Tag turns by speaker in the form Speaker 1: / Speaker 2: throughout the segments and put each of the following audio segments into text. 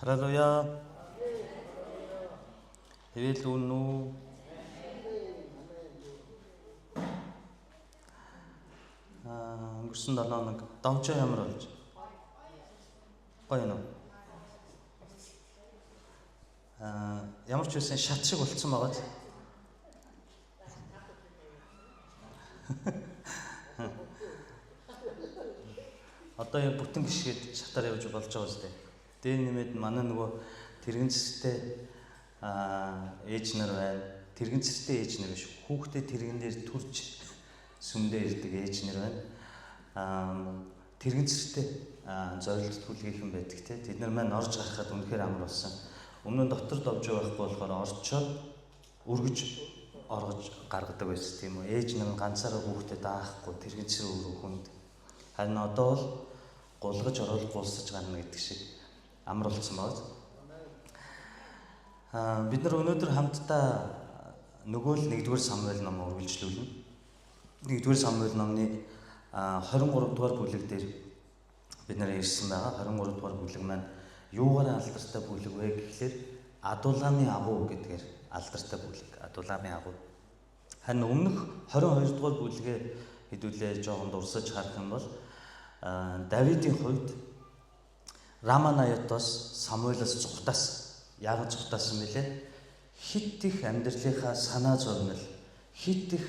Speaker 1: 할렐루야. Хэвэл үнүү. Өнгөрсөн 7 хоног давчаа ямар болж? Гоё юм уу? Ямар ч үсэн шат шиг болцсон байгаад. Одоо яг бүтэн гიშгэд шатаар явж болж байгаа зү. Дээр нэмээд манай нөгөө тэрэгэн цэцтэй ээж нар байна. Тэрэгэн цэцтэй ээж нар биш. Хүүхдээ тэрэгэн дээр турж сүмдээ ирдэг ээж нар байна. Тэрэгэн цэцтэй зорилт хүлгээхэн байдаг те. Тэд нар маань орж гарахад үнэхээр амар болсон. Өмнө нь дотор довж байхгүй болохоор орчоод өргөж оргож гаргадаг байсан тийм үү. Ээж нар ганцаараа хүүхдээ даахгүй тэрэгэн цэцэр өөрөө хүнд. Харин одоо бол гулгаж орол гулсаж гарна гэдэг шиг амар болсон байна. Бид нар өнөөдөр хамтдаа нөгөө л 1-р Самуэль ном үргэлжлүүлнэ. 1-р Самуэль номны 23 дугаар бүлэг дээр бид нар ирсэн байгаа. 23 дугаар бүлэг маань юугаар алдартай бүлэг вэ гэхлээр Адуламын агуу гэдгээр алдартай бүлэг. Адуламын агуу. Харин өмнөх 22 дугаар бүлгээ хэдүүлээ жоохон дурсаж харах юм бол Давидын хувьд Раманаятоос Самуэлаас зүхтаас яг зүхтаасан мэлээ. Хит их амьдралынхаа санаа зовнил, хит их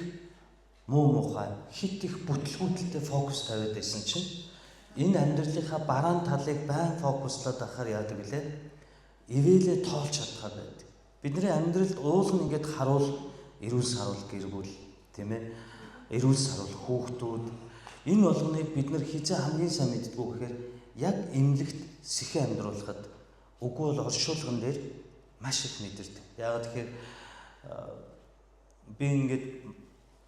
Speaker 1: муу мухай, хит их бүтлгүүтэлтэй фокус тавиад байсан чинь энэ амьдралынхаа бараан талыг байн фокуслаад ахаар яадаг лээ. Ивэлээ тоолж чадхаа байдаг. Бидний амьдралд уулын ингээд харуул, эрүүл саруул гэр бүл, тийм ээ. Эрүүл саруул хүүхдүүд энэ болгоныг бид нар хизээ хамгийн сайн мэддэггүй гэхээр яг эмнэлэгт сэхэн амьдруулахад үгүй бол оршуулган дээр маш их мэдэрдэг. Яагаад тэгэхээр би ингээд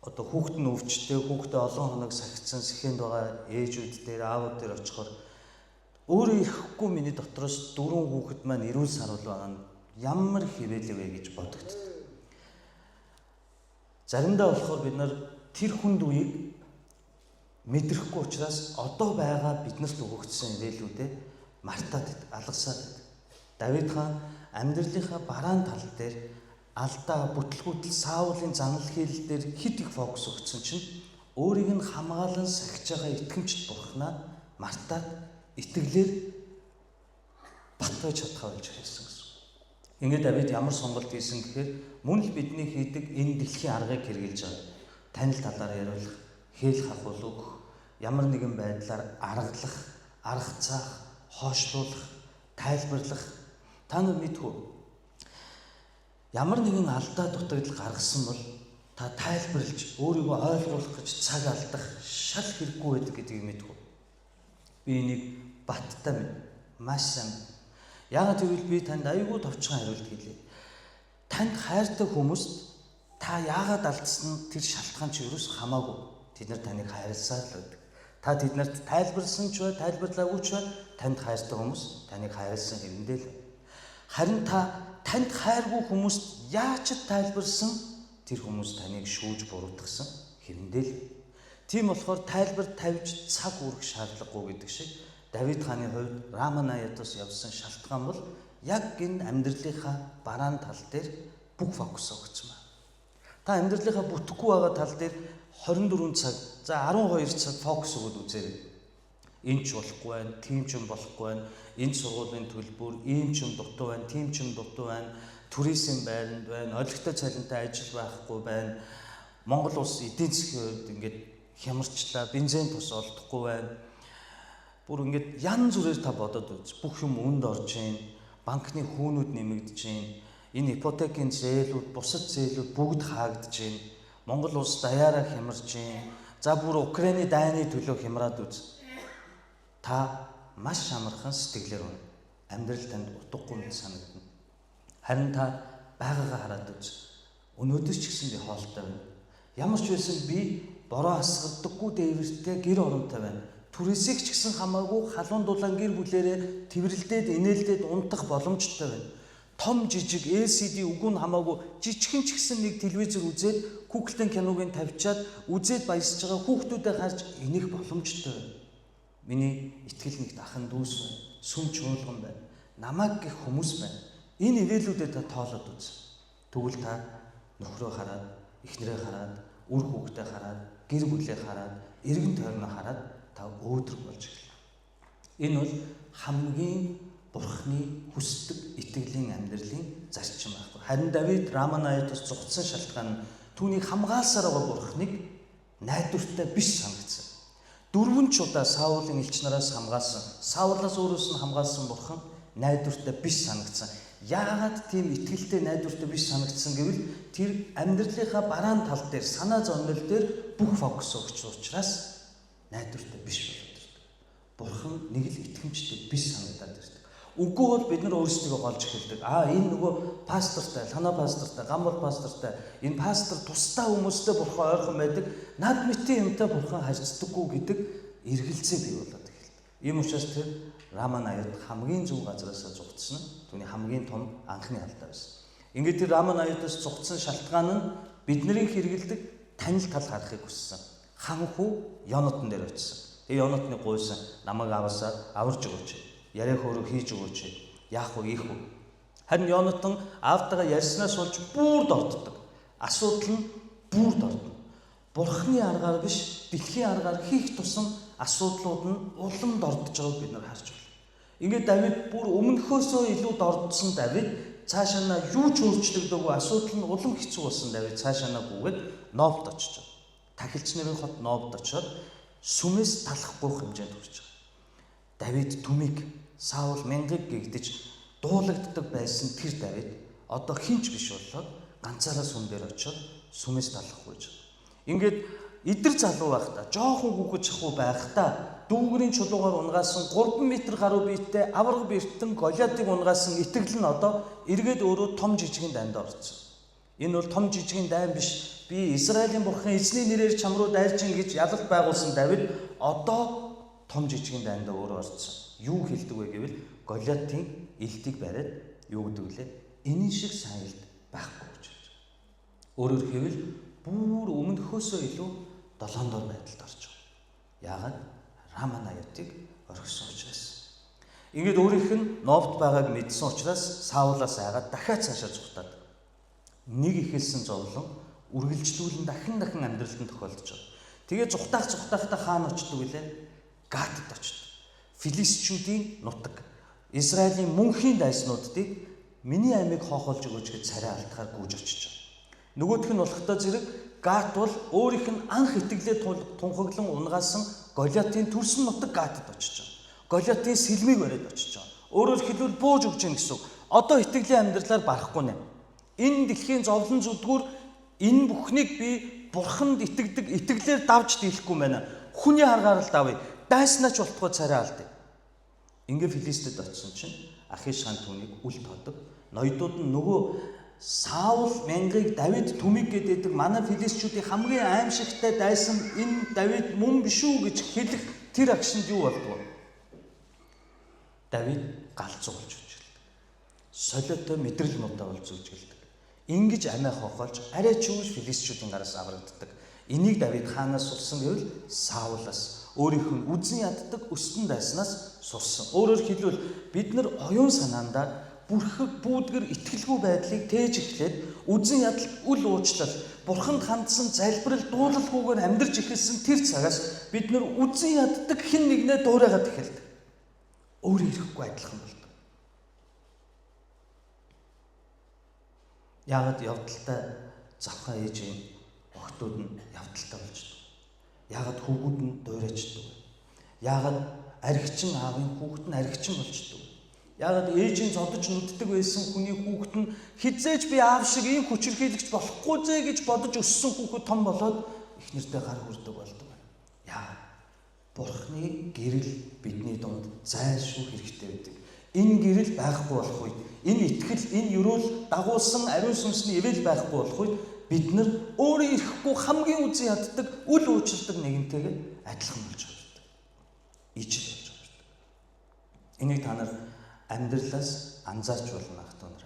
Speaker 1: одоо хүүхэд нь өвчтэй, хүүхдээ олон хоног сахицсан сэхэнд байгаа ээжүүд дээр, аавууд дээр очихоор өөрөө ирэхгүй миний дотроос 4 хүүхэд маань эрүүл саруул байгаа нь ямар хэвээлээ вэ гэж бодогддог. Заримдаа болохоор бид нар тэр хүнд үеиг мэдрэхгүй учраас одоо байгаа биднэрт өгөгдсөн ивэлүүдээ мартаад алгасаад. Давид хаан амьдралынхаа бараан тал дээр алдаа, бүтлгүүтэл, Саулын занал хийл дээр хит их фокус өгсөн чинь өөрийг нь хамгаалан сахиж байгаа итгэмжт бурхнаа мартаад итгэлээр батгаж чадхаа болж хэлсэн гэсэн. Ингээд Давид ямар сонголт хийсэн гэхээр мөн л бидний хийдэг энэ дэлхийн аргыг хэрэгжилж байгаа. Танил талаар яриулах, хээл хахуул өгөх, ямар нэгэн байдлаар аргалах, аргацаах, хоошлуулах, тайлбарлах. Та нар мэдгүй. Ямар нэгэн алдаа дутагдал гаргасан бол та тайлбарлаж өөрийгөө ойлгуулах гэж цаг алдах шал хэрэггүй байдаг гэдгийг мэдгүй. Би энийг баттай минь маш сайн. Яагаад гэвэл би танд аюулгүй товчхон хариулт хэлье. Танд хайртай хүмүүст та яагаад алдсан тэр шалтгаан чи юус хамаагүй. Тэд нар таныг хайрласаар л байдаг. Та тэднэрт тайлбарласан ч бай, тайлбарлаагүй ч бай, танд хайртай хүмүүс таныг хайрлсан хэвэндээ л. Харин танд хайргүй хүмүүст яаж ч тайлбарлсан тэр хүмүүс таныг шүүж буруутгасан хэвэндээ л. Тийм болохоор тайлбар тавьж цаг үрэх шаардлагагүй гэдэг шиг Давид хааны хувьд Раманаятоос явсан шалтгаан бол яг энэ амьдралынхаа бараан тал дээр бүх фокус өгсөн байна. Та амьдралынхаа бүтэхгүй байгаа тал дээр 24 цаг, за 12 цаг фокус өгөөд үзээрэй. Энэ ч болохгүй байна, тийм ч юм болохгүй байна. Энэ сургуулийн төлбөр, ийм ч юм дутуу байна, тийм ч юм дутуу байна. Туризм байранд байна, олигтой цалинтай ажил байхгүй байна. Монгол улс эдийн засгийн хувьд ингээд хямарчлаа, бензин тус олдохгүй байна. Бүр ингээд ян зүрээр та бодоод үз. Бүх юм үнд орж ийн, банкны хүүнүүд нэмэгдэж ийн, энэ ипотекийн зээлүүд, бусад зээлүүд бүгд хаагдж ийн. Монгол улс даяараа хямарч ийн. За бүр Украины дайны төлөө хямраад үз. Та маш амархан сэтгэлээр байна. Амьдрал танд утгагүй мэт санагдана. Харин та байгаагаа хараад үз. Өнөөдөр ч гэсэн би хоолтой байна. Ямар ч байсан би бороо асгардаггүй дээвэртэй гэр оронтой байна. Түрээсийг ч гэсэн хамаагүй халуун дулаан гэр бүлээрээ тэврэлдээд, инээлдээд унтах боломжтой байна. Том жижиг LCD үгүй нь хамаагүй жижигхэн ч гэсэн нэг телевизээр үзээд Google-ийн киног нь тавьчаад үзээд баясаж байгаа хүүхдүүдэд харж энийх боломжтой байна. Миний итгэл нэгт ахын дүүс байна. Сүм чуулган байна. намайг гэх хүмүүс байна. Энэ ивэлүүдэд та тоолоод үз. Тэгвэл та нөхрөө хараад, эхнэрээ хараад, үр хүүхдээ хараад, гэр бүлээ хараад, эргэн тойрноо хараад та өөдрөг болж эхэлнэ. Энэ бол хамгийн Бурхны хүсдэг итгэлийн амьдралын зарчим байхгүй. Харин Давид Раманаятаас зугтсан шалтгаан нь түүнийг хамгаалсаар байгаа Бурхныг найдвартай биш санагдсан. 4 удаа Саулын элч нараас хамгаалсан, Саулаас өөрөөс нь хамгаалсан Бурхан найдвартай биш санагдсан. Яагаад тийм итгэлтэй найдвартай биш санагдсан гэвэл тэр амьдралынхаа бараан тал дээр, санаа зовнил дээр бүх фокус өгч учраас найдвартай биш болоод ирдэг. Бурхан нэг л итгэмжтэй биш санагдаад ирдэг. Үгүй бол бид нар өөрсдөө голж эхэлдэг. Энэ нөгөө пастортай, танаа пастортай, гамбал пастортай, энэ пастор тусдаа хүмүүстэй Бурхан ойрхон байдаг. Над мэтийн юмтай Бурхан харьцдаггүй гэдэг эргэлзээ бий болоод эхэлдэг. Ийм учраас тэр Раманаят хамгийн зөв газараас зугтсан нь түүний хамгийн том анхны алдаа байсан. Ингээд тэр Раманаятаас зугтсан шалтгаан нь бидний хэрэгэлдэг танил тал харахыг хүссэн. Ханху Йонатан дээр очисон. Тэгээ Йонатаны гуйсан намайг аваасаа аварж өгөөч. Яриа хөрөг хийж өгөөч. Яах вэ, ийх вэ? Харин Йонатан аавтайгаа ярьснаас болж бүрд орддог. Асуудал нь бүрд ордно. Бурхны аргаар биш, дэлхийн аргаар хийх тусам асуудлууд нь улам дордож байгааг бид нар харж байна. Ингээд Давид бүр өмнөхөөсөө илүү дордсон Давид цаашаа нь юу ч өөрчлөгдөөгүй, асуудал нь улам хэцүү болсон Давид цаашаа нь гүгээд Новд очиж байгаа. Тахилч нарын хот Новд очиод сүмээс талахгүй хэмжээнд хүрч байгаа. Давид түмийг Саул мянгыг гэгдэж дуулагддаг байсан тэр Давид одоо хинч биш болоод ганцаараа сүм дээр очиод сүмээс талахгүй гэж. Ингээд идэр залуу байхдаа жоохон хүүхэд чахуу байхдаа дүүгрийн чулуугаар унгаасан 3 м гаруй биетэй авраг бэртэн Голиатыг унгаасан итгэл нь одоо эргээд өөрөө том жижигэн дайнд орсон. Энэ бол том жижигэн дайн биш. Би Израилийн Бурхан эзний нэрээр чам руу дайрч ин гэж ялалт байгуулсан Давид одоо том жижигэн дайнд өөрөө орсон. Юу хэлдэг вэ гэвэл Голиатын элтийг бариад юу гэдэг вүлээ? Энэ шиг сайн элт байхгүй гэж байна. Өөрөөр хэлбэл бүр өмнөхөөсөө илүү долоондор байдалд орж байгаа. Яагаад? Раманаятыг орхисон учраас. Ингээд өөрийнх нь Новд байгааг мэдсэн учраас Саулаас айгаад дахиад цаашаа зүхтаад нэг ихэлсэн зовлон үргэлжлүүлэн дахин амьдралд нь тохиолдож байгаа. Тэгээ зүхтаахтаа хаана очдөг вүлээ? Гатад очдог. Филистичүүдийн нутаг. Израилийн мөнхийн дайснуудыг миний аймыг хоохолж өгөөч гэж царай алтахаар гүйж очиж байгаа. Нөгөөх нь болохдоо зэрэг Гат бол өөрийнх нь анх итгэлээ тунхаглан унгаасан Голиатын төрсөн нутаг Гатад очиж байгаа. Голиатын сэлмийг бариад очиж байгаа. Өөрөөр хэлбэл бууж өгч гин гэсэн үг. Одоо итгэлийн амьдралаар барахгүй нэ. Энэ дэлхийн зовлон зүдгүүр энэ бүхнийг би Бурханд итгэдэг, итгэлээр давж дийлэхгүй байна. Хүний харгаар л давъя. Дайснаач болтгоо царай алдъя. Ингээ Филистэд очсон чинь Ахиш хаан түүнийг үл тоодог. Ноёдууд нь нөгөө Саул мянгыг Давид түмийг гэдэг манай филистичүүдийн хамгийн аимшигтай дайсан энэ Давид мөн биш үү гэж хэлэх тэр агшинд юу болдгоо? Давид галзуу болж үжилдэг. Солиотой мэдрэл муутай болж үжилдэг. Ингэж амиа хохолж арай ч үүш филистичүүдийн гараас аврагддаг. Энийг Давид хаанаас сурсан гэвэл Саулаас. Өөрийнх нь үзэн яддаг өстөн дайснаас сурсан. Өөрөөр хэлбэл бид нар оюун санаандаа бүрхэг бүүдгэр итгэлгүй байдлыг тээж эхлээд үзэн ядал үл уучлал Бурханд хандсан залбирал дуулалгүйгээр амьдарч эхэлсэн тэр цагаас бид нар үзэн яддаг хэн нэгнээ дуурайгаад эхэлдэг. Өөрөө ирэхгүй адилхан болдог. Яагаад явдалтай завхан ээжийн охтууд нь явдалтай болждог? Яагаад хүүгүүд нь дуурайчдаг вэ? Яагаад аригчин аавын хүүхэд нь аригчин болждог? Яагаад ээжийн зодож нүддэг байсан хүний хүүхэд нь хизээж би аав шиг ийм хүчирхийлэгч болохгүй зэ гэж бодож өссөн хүүхэд том болоод их нэртэй гар хүрдэг болдог. Яагаад? Бурхны гэрэл бидний дунд зайлшгүй хэрэгтэй байдаг. Энэ гэрэл байхгүй болох үед, энэ итгэл, энэ ерөөл дагуулсан ариун сүнсний ивэл байхгүй болох үед бид нар өөрөө ирэхгүй хамгийн үзэн яддаг, үл уучлалдаг нэгэнтэйгээ адилхан болж байгаа. Ижил болж байгаа. Энийг та нар амьдралаас анзаарч болно ах та нар.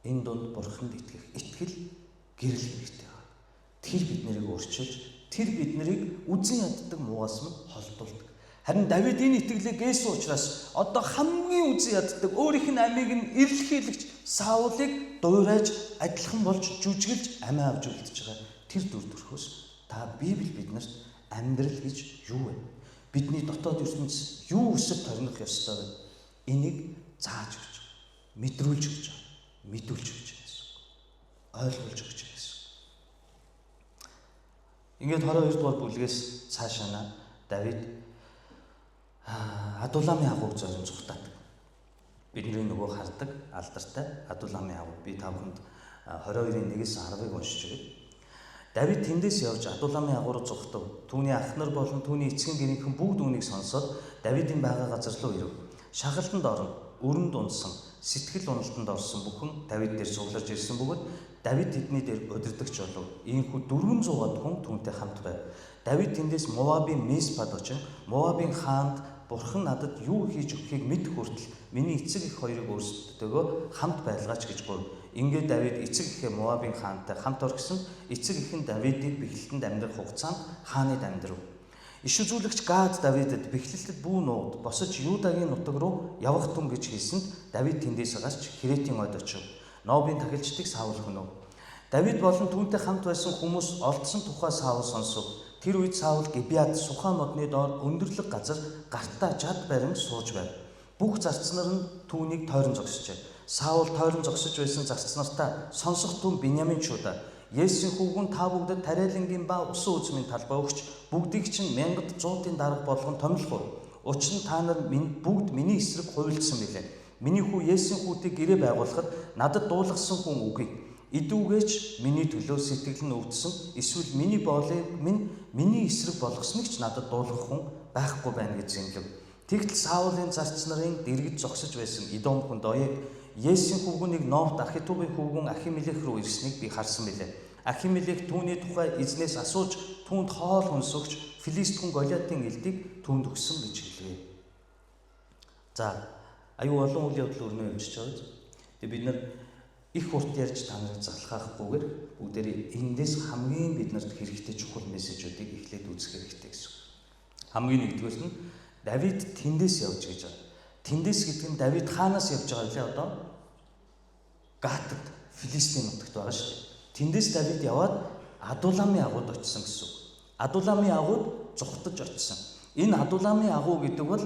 Speaker 1: Энэ дунд Бурханд итгэх итгэл гэрэл хэрэгтэй байна. Тэр биднийг өөрчилж, тэр биднийг үзэн яддаг муугаас нь холдуулдаг. Харин Давид энэ итгэлийг гээсэн учраас одоо хамгийн үзэн яддаг өөрийнх нь амийг нь эрэлхийлэгч Саулыг дуурайж адилхан болж жүжиглж амиа авч үлдэж байгаа. Тэр дүр төрхөөс та Библи биднэрт амьдрал гэж юу вэ? Бидний дотоод ертөнц юу өсөв торнох ёстой вэ? Энийг зааж өгч, мэдрүүлж өгч, мэдүүлж өгч гэсэн. Ойлгуулж өгч гэсэн. Ингээд 22 дугаар бүлгээс цаашаа Давид Адулламын агууг зорин зүгтаадаг. Бидний нөгөө хардаг алдартай Адулламын агууг би та бүхэнд 22-ын 1-ээс 10-ыг уншиж өгье. Давид тэндээс явж Адулламын агуур зүгтав. Түүний ах нар болон түүний эцгийн гэрийнхэн бүгд үүнийг сонсоод Давидын байгаа газар руу ирэв. Шагалтанд орон, өрөнд унсан, сэтгэл уналтанд орсон бүхэн Давид дээр цугларч ирсэн бөгөөд Давид тэдний дээр удирдахч болов. Ийхүү 400-аад хүн түүнтэй хамт байв. Давид тэндээс Мовабын Миспад очин Мовабын хаанд Бурхан надад юу хийж өгөхийг мэдэх хүртэл миний эцэг их хоёрыг өөрсдөө хамт байлгаач гэж гуйв. Ингээд Давид эцэг ихээ Мовабын хаантай хамт орхисон. Эцэг их нь Давидыг бэхлэлтэнд амьдрах хугацаанд хаанад амьдрав. Иш үзүүлэгч Гад Давидэд бэхлэлтэд бүү нуугд босож Юдагийн нутаг руу явах тун гэж хэлсэнд Давид тэндээс гарч Хретийн ойд очив. Нобын тахилчдыг Саул хөнөв. Давид болон түүнтэй хамт байсан хүмүүс олдсон тухай Саул сонсов. Тэр үед Саул Гибеад Сухаа модны доор өндөрлөг газар гартаа жад барин сууж байв. Бүх зарцнаар нь түүнийг тойрон зогсжээ. Саул тойрон зогсож байсан зарцнартаа сонсох түн Биньяминчуудаа Есүсийн хүүгэн та бүгдэд тариалангийн ба усан үзмийн талбай өгч бүгдийг чинь 1100-ын дарга болгон томилох. Учир нь та нар бүгд миний эсрэг хуйлдсан билээ. Миний хүү Есүсийн хүүтийг гэрээ байгуулахад надад дуулгасан хүн үгүй. Идүүгээж миний төлөө сэтгэл нь өвдсөн эсвэл миний боолыг миний эсрэг болгосныг ч надад дуулгах хүн байхгүй байна гэж зэмлэв. Тэгтэл Саулын зарц нарын дэргэд зогсож байсан Идом хүн Доeg Есүсийн хүүгүнийг Новт Ахитубын хүүгэн Ахимелех рүү ирснийг би харсан билээ. Ахимелех түүний тухай эзнээс асууж түүнд хоол хүнсгч Филист хүн Голиатын элдийг түүнд өгсөн гэж хэлвэ. За, аюу олон үйл явдал өрнөө явж байгаа. Тэгээ бид нар их урт ярьж та нарыг залхаахгүйгээр бүгдээрээ эндээс хамгийн биднэрт хэрэгтэй чухал мессежүүдийг эхлээд үзэх хэрэгтэй гэсэн. Хамгийн нэгдүгээр нь Давид тэндээс явж гэж байна. Тэндээс гэдэг нь Давид хаанаас явж байгаа вэ одоо? Гатад, Филистийн нутагт байгаа шүү дээ. Тэндээс Давид яваад Адулламын агууд очисон гэсэн үг. Адулламын агууд зүхтаж очисон. Энэ Адулламын агуу гэдэг бол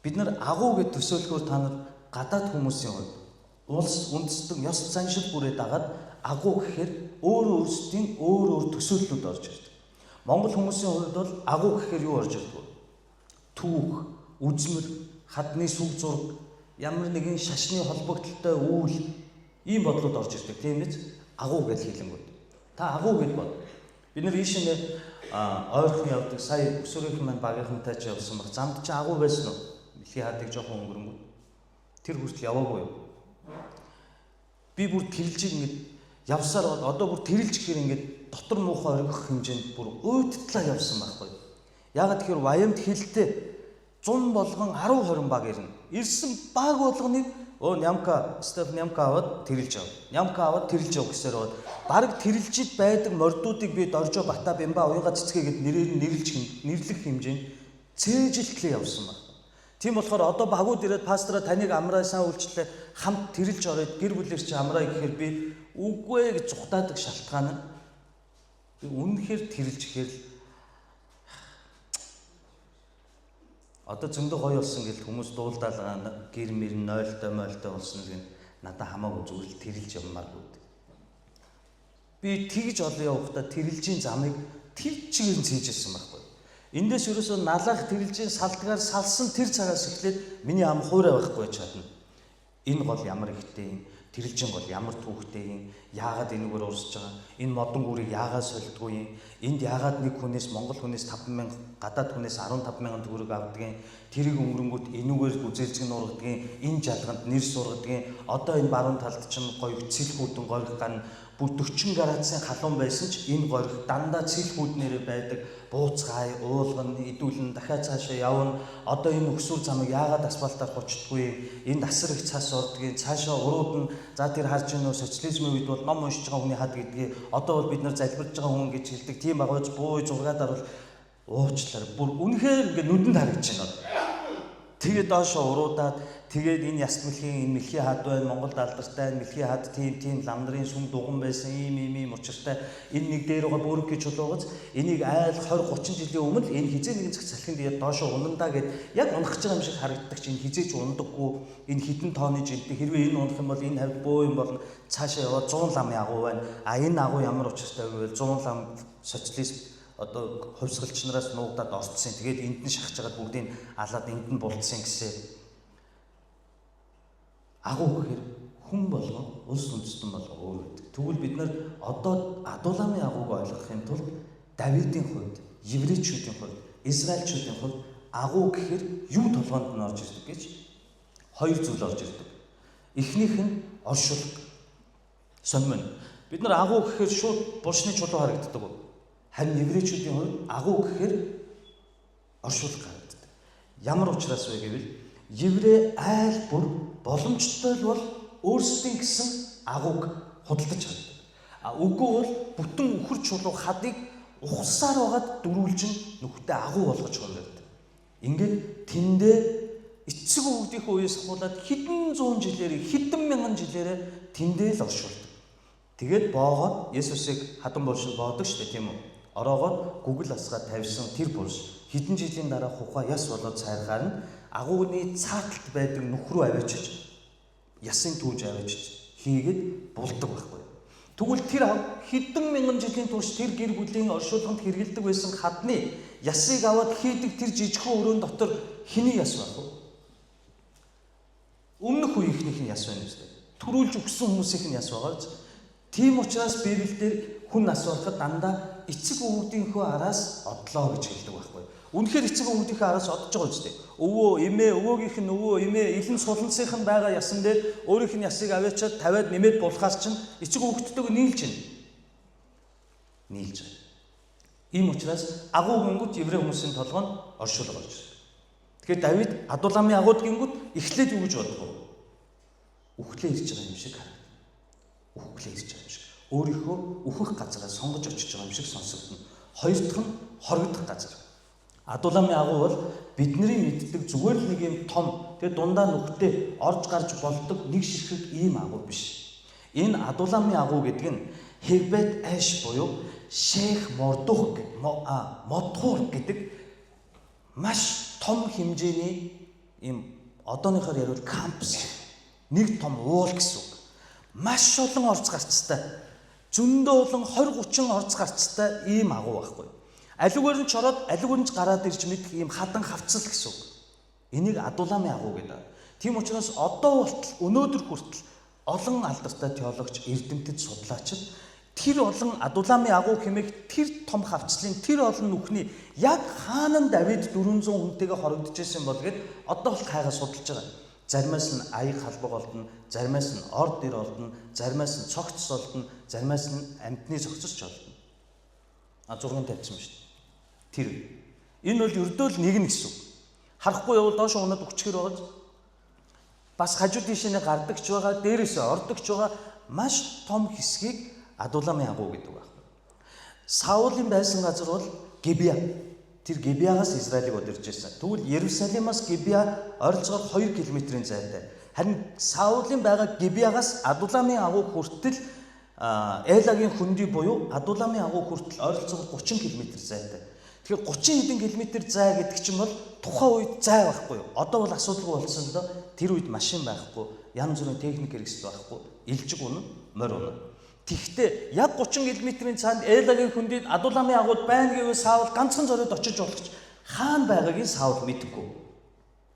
Speaker 1: бид нар агуу гэж төсөөлөхөөр та нар гадаад хүмүүсийн хувьд улс үндэстэн ёс заншил бүрээ дагаад агуу гэхээр өөрсдийн өөр төсөөллүүд орж ирдэг. Монгол хүмүүсийн хувьд бол агуу гэхээр юу орж ирдэг вэ? Түүх, үзмэр, хадны сүг зураг, ямар нэгэн шашны холбогдлолтой үйл ийм бодлууд орж ирдэг. Тийм биз? Агуу гэж хэлэнгүүт. Та агуу гэж бод. Бид нар ийшээ ойрхон явдаг. Сая өсвөрийнхэн маань багийнхантай ч явсан баг. Замд чи агуу байсан уу? Дэлхийн хадыг жоохон өнгөрөнгөө. Тэр хүртэл яваагүй юу? Би бүр тэрэлж ингэж явсаар одоо бүр тэрэлж гэхээр ингэж дотор муухай оргих хэмжээнд бүр өөдтлээ явсан байхгүй. Ягаад тэгэхээр Ваямд хэлтэй 100 болгон 10-20 баг ирнэ. Ирсэн баг болгоныг Нямка аваад тэрэлж ав. Нямка аваад тэрэлж ав гэсээр бод. Бараг тэрэлжид байдаг мордуудыг би Доржо Бата Бямба уяга цэцгээгээд нэрээр нь нэрлэх хэмжээнд цээжилтлээ явсан баг. Тийм болохоор одоо багууд ирээд пастораа таныг амраа сайн үйлчлээ хамт тэрэлж ороод гэр бүлэр чи амраа гэхээр би үгүй гэж зүхтаадаг шалтгаан нь би үнэхээр тэрэлж ихээр одоо зөндөө гоё болсон гэж хүмүүс дуулдаалгаа гэр мэр нойлтой болсон гэн надад хамаагүй зүгээр л тэрэлж явмааргүй. Би тэгж олон явахдаа тэрэлжийн замыг тэр чигээр нь цээжсэн байхгүй. Эндээс ерөөсөө налах тэрэлжийн салтгаар салсан тэр цагаас эхлээд миний ам хуурай байхгүй чадна. Энэ гол ямар ихтэй юм, тэрэлжийн гол ямар түүхтэй юм, яагаад энэгээр урсж байгаа, энэ модон гүрийг яагаад солидгүй юм, энд яагаад нэг хүнээс Монгол хүнээс 50000, гадаад хүнээс 15000 төгрөг авдгийг, тэрийг өнгөрөнгөт энүүгээр гүзээлзэг нургадгийг, энэ жалганд нэр сургадгийг, одоо энэ баруун талд чинь гоё цэл хүүдэн горих ган бүр 40 градусын халуун байсан ч энэ горих дандаа цэл хүүднээр байдаг. Бууцгай, уулган, идүүлэн дахиад цаашаа явна. Одоо энэ өксүр замыг яагаад асфальтаар гочдгүй? Энд асар их цас ордгийг, цаашаа урууд нь за тэр харж байна уу социализмын үед бол ном уншиж байгаа хүний хад гэдгийг одоо бол бид нар залбирж байгаа хүн гэж хэлдэг. Тийм багаж буу 6 даруул уучлаарай. Бүр үнэхээр ингээ нүдэнд харагдаж байна. Тэгээд доошо уруудаад тэгээд энэ яс мэлхийн энэ мэлхий хад байна, Монголд алдартай мэлхий хад тийм лам нарын сүм дуган байсан ийм учиртай энэ нэг дээр байгаа бөөрөнгө чулуугац энийг айл 20 30 жилийн өмнө энэ хизээ нэгэн цаг салхинд тэгээд доошо унандаа гэд яг унах гэж байгаа юм шиг харагддаг чинь хизээч ундаггүй энэ хідэн тооны жилдээ хэрвээ энэ унах юм бол энэ хавьд бөө юм болно цаашаа яваад 100 ламын агуу байна. Энэ агуу ямар учиртай вэ? 100 лам социалист одоо хувьсгалч нараас нуугдаад орцсон. Тэгээд энд нь шахаж хагаад бүгдийг алаад энд нь булдсан гэсэн. Агуу гэхээр хүн болгон улс үндэстэн болгон өөр байдаг. Тэгвэл бид нар одоо Адуламын агууг ойлгохын тулд Давидын хувьд, еврейчүүдийн хувьд, израильчүүдийн хувьд агуу гэхээр юу толгоонд нь орж ирдэг гэж хоёр зүйл орж ирдэг. Эхнийх нь оршуулга. Сонмон. Бид нар агуу гэхээр шууд булшны чулуу харагддаг. Харин еврейчүүдийн хувьд агуу гэхээр оршуулга харагддаг. Ямар учраас вэ гэвэл еврей айл бүр боломжтой л бол өөрсдийн гэсэн агууг худалдаж чаддаг. Үгүй бол бүтэн үхэр чулуу хадыг ухсаар байгаад дөрүүлжин нүхтэй агуу болгож хөндөд. Ингээд тэндээ эцэг өвгдийнхөө үеэс хавуулаад хэдэн зуун жилээр хэдэн мянган жилээр тэндээ л оршуулдаг. Тэгээд боогоод Есүсийг хатан булшин боодог шүү дээ, тийм үү? Ороогоод гүгэл асгаа тавьсан тэр булш хэдэн жилийн дараа хухаа яс болоод цайргаар нь агууны цааталт байдаг нүх рүү авчиж ясын түүж авчиж хийгээд булдаг байхгүй. Тэгвэл тэр хэдэн мянган жилийн турш тэр гэр бүлийн оршуулганд хэрэгэлдэг байсан хадны ясыг аваад хийдэг тэр жижигхэн өрөөнд дотор хэний яс байх вэ? Өмнөх үеийнхнийх нь яс байна үстэй. Төрүүлж өгсөн хүмүүсийнх нь яс байгаа биз? Тийм учраас Библиэлд хүн нас болоход дандаа эцэг өвгдийнхөө араас одлоо гэж хэлдэг байхгүй. Үнэхээр эцэг өвгдийнхөө араас одож байгаа үстэй. Өвөө, эмээ, өвөөгийнх нь өвөө, эмээ, илэн суланцынх нь байгаа ясан дээр өөрийнх нь ясыг аваачаад тавиад нэмээд булхаас чинь эцэг өвгдтэйг нийлж байна. Нийлж байна. Ийм учраас агуу гингүүд еврей хүмүүсийн толгойд оршуулга болж байна. Тэгэхээр Давид Адуламын агууд гингүүд эхлээд юу гэж бодов? Үхлээ ирж байгаа юм шиг харагдана. Үхлээ ирж байгаа юм шиг. Өөрийнхөө үхэх газараа сонгож очиж байгаа юм шиг сонсогдно. Хоёр дахь нь хоригдох газар. Адуламын агуу бол бидний мэддэг зүгээр л нэг юм том, тэгээ дундаа нүхтэй орж гарч болдог нэг ширхэг ийм агуу биш. Энэ Адуламын агуу гэдэг нь Хевбет Эш буюу Шейх Мордух Модхур гэдэг маш том хэмжээний ийм одооныхоор ярил кампус нэг том уул гэсэн үг. Маш олон орц гарцтай, зөндөө олон 20-30 орц гарцтай ийм агуу байхгүй. Алигээр нь чороод алигээр нь гараад ирж мэдэх ийм хадан хавцал гэсэн үг. Энийг Адуламын агуу гэдэг. Тийм учраас одоо болтол өнөөдөр хүртэл олон алдартай теологч, эрдэмтэд, судлаачид тэр олон Адуламын агуу хэмээх тэр том хавцлын тэр олон нүхний яг хаана нь Давид 400 хүнтэйгээ хорогдож байсан бол гэд одоо бол хайгаа судалж байгаа. Заримаас нь аяг халбаг олдно, заримаас нь орд ир олдно, заримаас нь цогцос олдно, заримаас нь амьтны цогцосч олдно. Зургийн тавьсан ба шүү дээ. Тэр. Энэ бол ердөө л нэг нь гэсэн үг. Харахгүй явал доош унаад өчгөр байгаа. Бас хажуу тийшээ гардагч байгаа, дээрээсээ ордогч байгаа маш том хэсгийг Адуламын агуу гэдэг байна. Саулын байсан газар бол Гибеа. Тэр Гибеагаас Израилийг удирж ирсэн. Тэгвэл Иерусалимаас Гибеа ойролцоогоор 2 км-ийн зайтай. Харин Саулын байгаа Гибеагаас Адуламын агуу хүртэл Элагийн хөндөй буюу Адуламын агуу хүртэл ойролцоогоор 30 км зайтай. Тэгэхээр 30 хэдэн километр зай гэдэг чинь бол тухайн үед зай байхгүй юу? Одоо бол асуудалгүй болсон л доо. Тэр үед машин байхгүй, янз бүрийн техник хэрэгсэл байхгүй, илжиг унаа, морь унаа. Тэгвэл яг 30 км-ийн цаанд Элагийн хөндөйд Адуламын агууд байна гэвэл Саул ганцхан зориод очиж болох ч хаана байгаагийг Саул мэдэхгүй.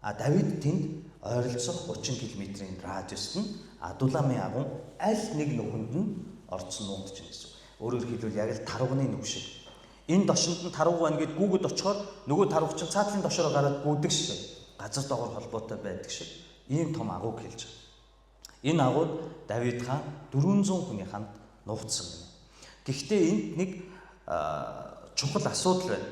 Speaker 1: Давид тэнд ойролцоох 30 км-ийн радиуст нь Адуламын агуу аль нэг нүхэнд нь орцсон нуугдж байна гэсэн. Өөрөөр хэлбэл яг л таруугны нүх шиг. Энэ дошинд нь тарууг байна гэд гүгэд очихоор нөгөө тарууг чинь цаатлын дошороо гараад гүйдэг шиг. Газар доогоор холбоотой байдаг шиг. Ийм том агууг хэлж байгаа. Энэ агууд Давид хаан 400 хүний хамт нуугдсан байна. Гэхдээ энд нэг чухал асуудал байна.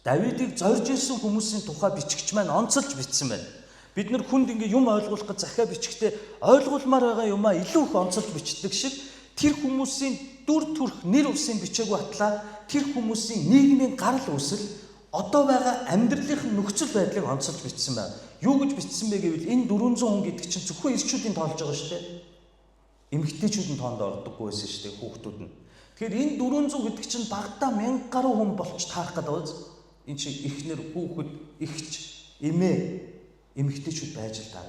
Speaker 1: Давидыг зорж ирсэн хүмүүсийн тухай бичгч маань онцолж бичсэн байна. Бид нар хүнд ингээ юм ойлгуулах гэж захиа бичгтээ ойлгуулмаар байгаа юмаа илүү их онцолж бичдэг шиг тэр хүмүүсийн дүр төрх нэр усын бичээгүй батлаа тэр хүмүүсийн нийгмийн гарал үүсэл одоо байгаа амьдралын нөхцөл байдлыг онцолж бичсэн байна. Юу гэж бичсэн бэ гэвэл энэ 400 хүн гэдэг чинь зөвхөн ирчүүдийн тоолж байгаа шүү дээ. Эмэгтэйчүүд нь тоонд ордоггүй байсан шүү дээ, хүүхдүүд нь. Тэгэхээр энэ 400 гэдэг чинь багадаа 1000 гаруй хүн болж таарах гэдэг үз. Энэ чинь эхнэр, хүүхэд, эгч, эмээ, эмэгтэйчүүд байж л таа.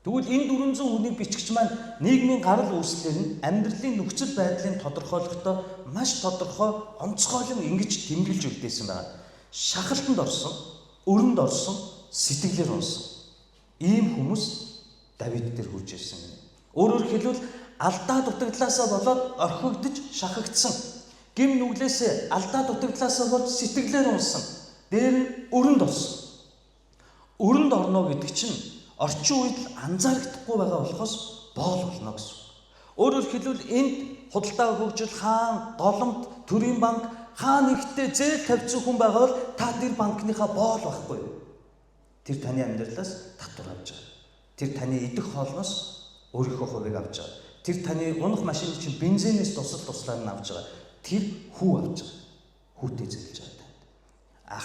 Speaker 1: Тэгвэл энэ 400 хүнийг бичгч маань нийгмийн гарал үүслээр нь амьдралын нөхцөл байдлыг тодорхойлохдоо маш тодорхой онцгойлон ингэж тэмдэглэж үлдээсэн байна. Шахалтанд орсон, өрөнд орсон, сэтгэлээр унсан. Ийм хүмүүс Давид дээр хурж ирсэн гэнэ. Өөрөөр хэлбэл алдаа дутагдлаасаа болоод орхигдож шахагдсан. Гим нүглээсээ алдаа дутагдлаасаа болж сэтгэлээр унсан. Дээр нь өрөнд орсон. Өрөнд орно гэдэг чинь орчин үед анзаарагдахгүй байгаа болохоос боол болно гэсэн. Өөрөөр хэлбэл энд худалдаа хөгжил хаан, голомт, төрийн банк хаан нэгтээ зээл тавьсан хүн байгаа бол та тэр банкныхаа боол байхгүй. Тэр таны амьдралаас татвар авч байгаа. Тэр таны идэх хоолноос өөрийнхөө хувийг авч байгаа. Тэр таны унах машины чинь бензинээс туслаар нь авч байгаа. Тэр хүү авч байгаа. Хүүтэй зээлж байгаа танд.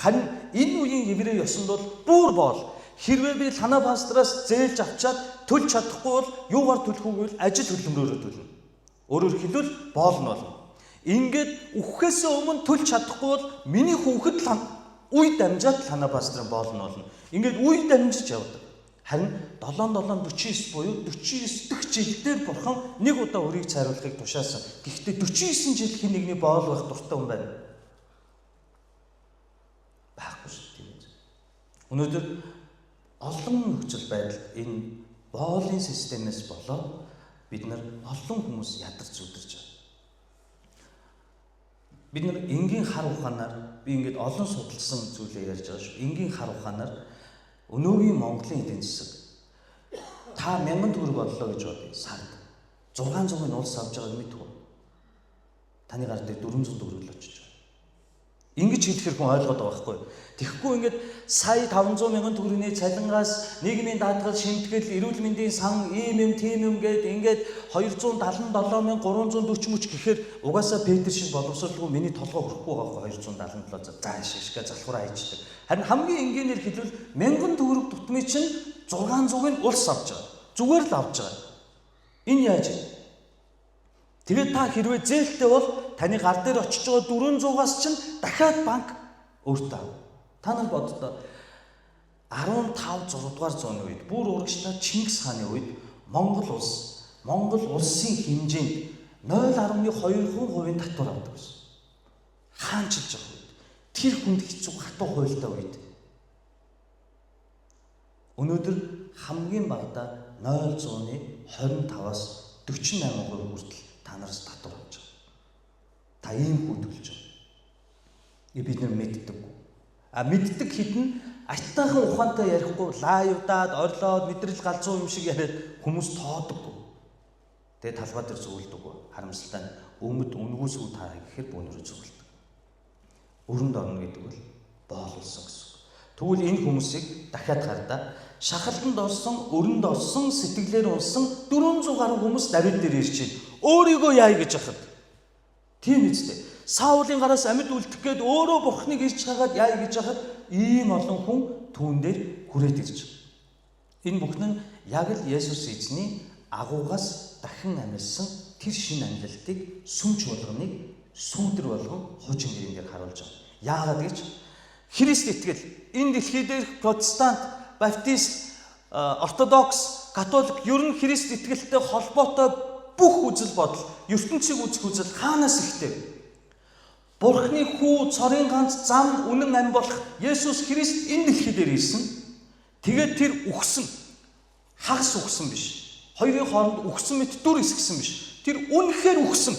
Speaker 1: Харин энэ үеийн еврей ёсонд бол бүр боол. Хэрвээ би танаа пастраас зээлж авчаад төлж чадахгүй бол юугаар төлөх үү гэвэл ажил хөдөлмөрөөрөө төлнө. Өөрөөр хэлбэл боол нь болно. Ингээд үхэхээс өмнө төлж чадахгүй бол миний хүүхэд үе дамжаад танаа пастрын боол нь болно. Ингээд үе дамжиж явдаг. Харин 7-7-49 буюу 49 дахь жилдээр бурхан нэг удаа өрийг цайруулахыг тушаасан. Гэхдээ 49 жил хин нэгний боол байх дуртай хүн байна. Байхгүй шүү дээ. Өнөөдөр олон нөхцөл байдал энэ боолын системээс болоод бид нар олон хүмүүс ядарч зүдэрч байна. Бид нар энгийн хар ухаанаар би ингээд олон судалсан зүйлээ ярьж байгаа шүү. Энгийн хар ухаанаар өнөөгийн Монголын эдийн засаг та 1000 төгрөг боллоо гэж бодъё сард. 600-ын улс авч байгааг мэдгүй. Таны гар дээр 400 төгрөг л очиж байгаа. Ингэж хэлэхэр хүн ойлгоод байгаа байхгүй. Тэгэхгүй ингээд сая 500,000 төгрөгийн цалингаас нийгмийн даатгал, шимтгэл, эрүүл мэндийн сан, ийм тийм гээд ингээд 277,340 мөч гэхээр угаасаа Петр шиг боловсралгүй миний толгой хөрөхгүй байгаа байхгүй 277 за шишгэ залхуураа хайчдаг. Харин хамгийн энгийнээр хэлвэл 1000 төгрөг тутмын чинь 600-ыг улс авч байгаа. Зүгээр л авч байгаа. Энэ яаж вэ? Тэгээд та хэрвээ зээлтэй бол таны гар дээр очиж байгаа 400-аас чинь дахиад банк өөртөө ав. Та нар боддоо 15 6 дугаар зууны үед бүр урагшлаа Чингис хааны үед Монгол улсын хэмжээнд 0.2% татвар авдаг байсан. Хаанчилж байгаа үед тэр хүнд хэцүү хатуу хуйлтай үед өнөөдөр хамгийн багадаа 0.25-аас 48% хүртэл та нараас татвар авч байгаа. Та ийм хөдөлж байгаа. Бид нар мэддэггүй. Мэддэг хідэн айтайхан ухаантай ярихгүй лайвдаад орлоод мэдрэл галзуу юм шиг яриад хүмүүс тоодоггүй. Тэгээ талбай дээр зөвлөдөггүй. Харамсалтай нь өмд үнгүүс үү таа гэхээр бөөнөрөө зөвлөдөг. Өрөнд орно гэдэг бол боолсон гэсэн. Тэгвэл энэ хүмүүсийг дахиад хардаа шахалтанд орсон, өрөнд орсон, сэтгэлээр унсан 400 гаруй хүмүүс Давид дээр ирж байна. Өөрийгөө яая гэж хахад. Тийм үстэй. Саулын гараас амьд үлдэх гээд өөрөө бурхныг ирж хагаад яая гэж хахад ийм олон хүн түүн дээр хүрээд ирж байна. Энэ бүхэн нь яг л Есүс эзний агуугаас дахин амьсан тэр шинэ амьдлалтыг сүмж болгоныг сүүдэр болгон хожин гэрээр харуулж байгаа. Яагаад гэж Христ итгэл энэ дэлхий дээр протестант, баптист, ортодокс, католик ер нь Христ итгэлтэй холбоотой бүх үзэл бодол, ертөнцийг үзэх үзэл хаанаас ихтэй? Бурхны хүү цорын ганц зам үнэн ам болох Есүс Христ энэ дэлхий дээр ирсэн. Тэгээд тэр үхсэн. Хагас үхсэн биш. Хоёрын хооронд үхсэн мэт дүр эсгсэн биш. Тэр үнэхээр үхсэн.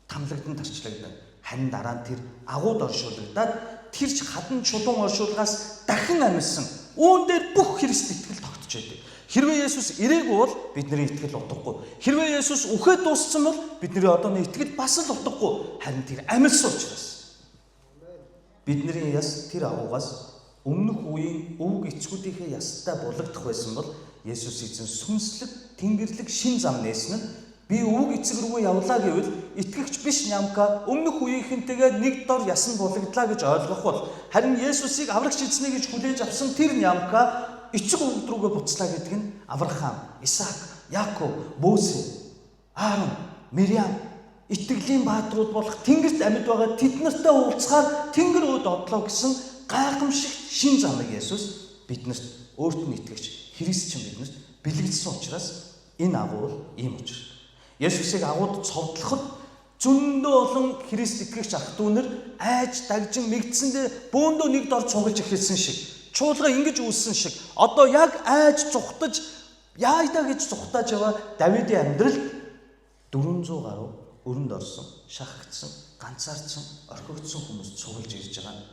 Speaker 1: Тамлагдан тарчлагдана. Харин дараа нь тэр агууд оршуулгадаад тэр ч хадан чулуун оршуулгаас дахин амьсан. Үүн дээр бүх Христ итгэл тогтож байдаг. Хэрвээ Есүс ирээгүй бол бидний итгэл утгагүй. Хэрвээ Есүс үхээд дууссан бол бидний одооны итгэл бас л утгагүй. Харин тэр амьсан учраас. Бидний яс тэр агуугаас өмнөх үеийн өвөг эцгүүдийнхээ ястай булагдах байсан бол Есүс эзэн сүнслэг, тэнгэрлэг шин зам нээсэн нь Би өвөг эцэг рүүгээ явлаа гэвэл итгэгч биш Нямка өмнөх үеийнхэнтэйгээ нэг дор ясан булагдлаа гэж ойлгох бол харин Есүсийг аврагч эзнэ гэж хүлээж авсан тэр Нямка эцэг өвөг рүүгээ буцлаа гэдэг нь Авраам, Исаак, Яаков, Мосе, Аарон, Мириам итгэлийн бааtruуд болох Тэнгэрт амьд байгаа тэд нартай уулзахаар Тэнгэр өөд одлоо гэсэн гайхамшигт шин замыг Есүс биднэрт өөрт нь итгэгч Христчин биднэрт бэлэгдсэн учраас энэ агуул ийм учир. Есүсийг агууд цовдлоход зөндөө олон Христ итгэгч ах дүүнэр айж дагжин мэгдсэндээ бөөндөө нэг дор цуглаж эхэлсэн шиг, чуулга ингэж үүссэн шиг одоо яг айж зүхтаж яайдаа гэж зүхтааж яваа Давидын амьдралд 400 гаруй өрөнд орсон, шахагдсан, ганцаардсан, орхигдсон хүмүүс цуглаж ирж байгаа.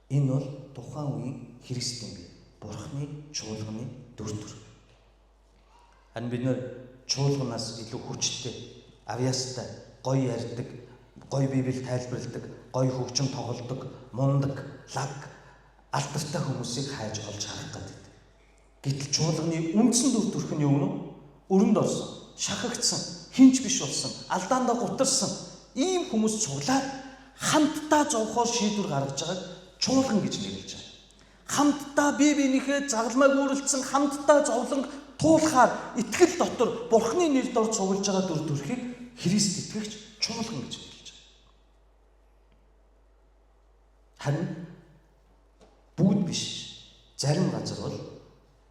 Speaker 1: Энэ бол тухайн үеийн Христийн бие, Бурхны чуулганы дүр төрх. Харин бид нэр чуулганаас илүү хүчтэй, авьяастай, гоё ярьдаг, гоё Библийг тайлбарладаг, гоё хөгжим тоглодог, мундаг, лаг, алдартай хүмүүсийг хайж олж харах гэдэг. Гэтэл чуулганы үндсэн дүр төрх нь юу вэ? Өрөнд орсон, шахагдсан, хинч биш болсон, алдаандаа гутарсан ийм хүмүүс цуглаад хамтдаа зовхоор шийдвэр гаргаж байгааг чуулган гэж нэрлэж байна. Хамтдаа бие биенийхээ загалмайг өөрлөсөн хамтдаа зовлон туулахаар итгэл дотор Бурхны нэр дор цуглаж байгаа дүр төрхийг Христ итгэгч чуулган гэж нэрлэж байна. Харин бүгд биш. Зарим газар бол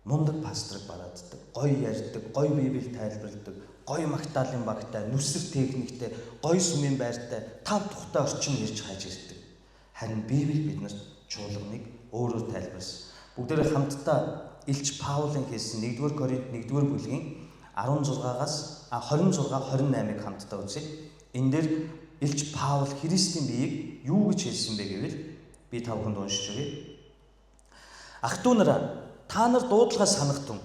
Speaker 1: мундаг пасторыг барааддаг, гоё ярьдаг, гоё Библийг тайлбарладаг, гоё магтаалын багтай, нүсрэг техниктэй, гоё сүмийн байртай, тав тухтай орчин ярьж хайж ирдэг. Харин Библи биднэрт чуулганыг өөрөөр тайлбарсан. Бүгдээрээ хамтдаа Илч Паулийн хэлсэн 1-р Коринт 1-р бүлгийн 16-аас 26-28-ыг хамтдаа үзье. Энэ дээр Илч Паул Христийн биеийг юу гэж хэлсэн бэ гэвэл би та бүхэнд уншиж өгье. Ах トゥ нараа та нар дуудлагаа санахтун.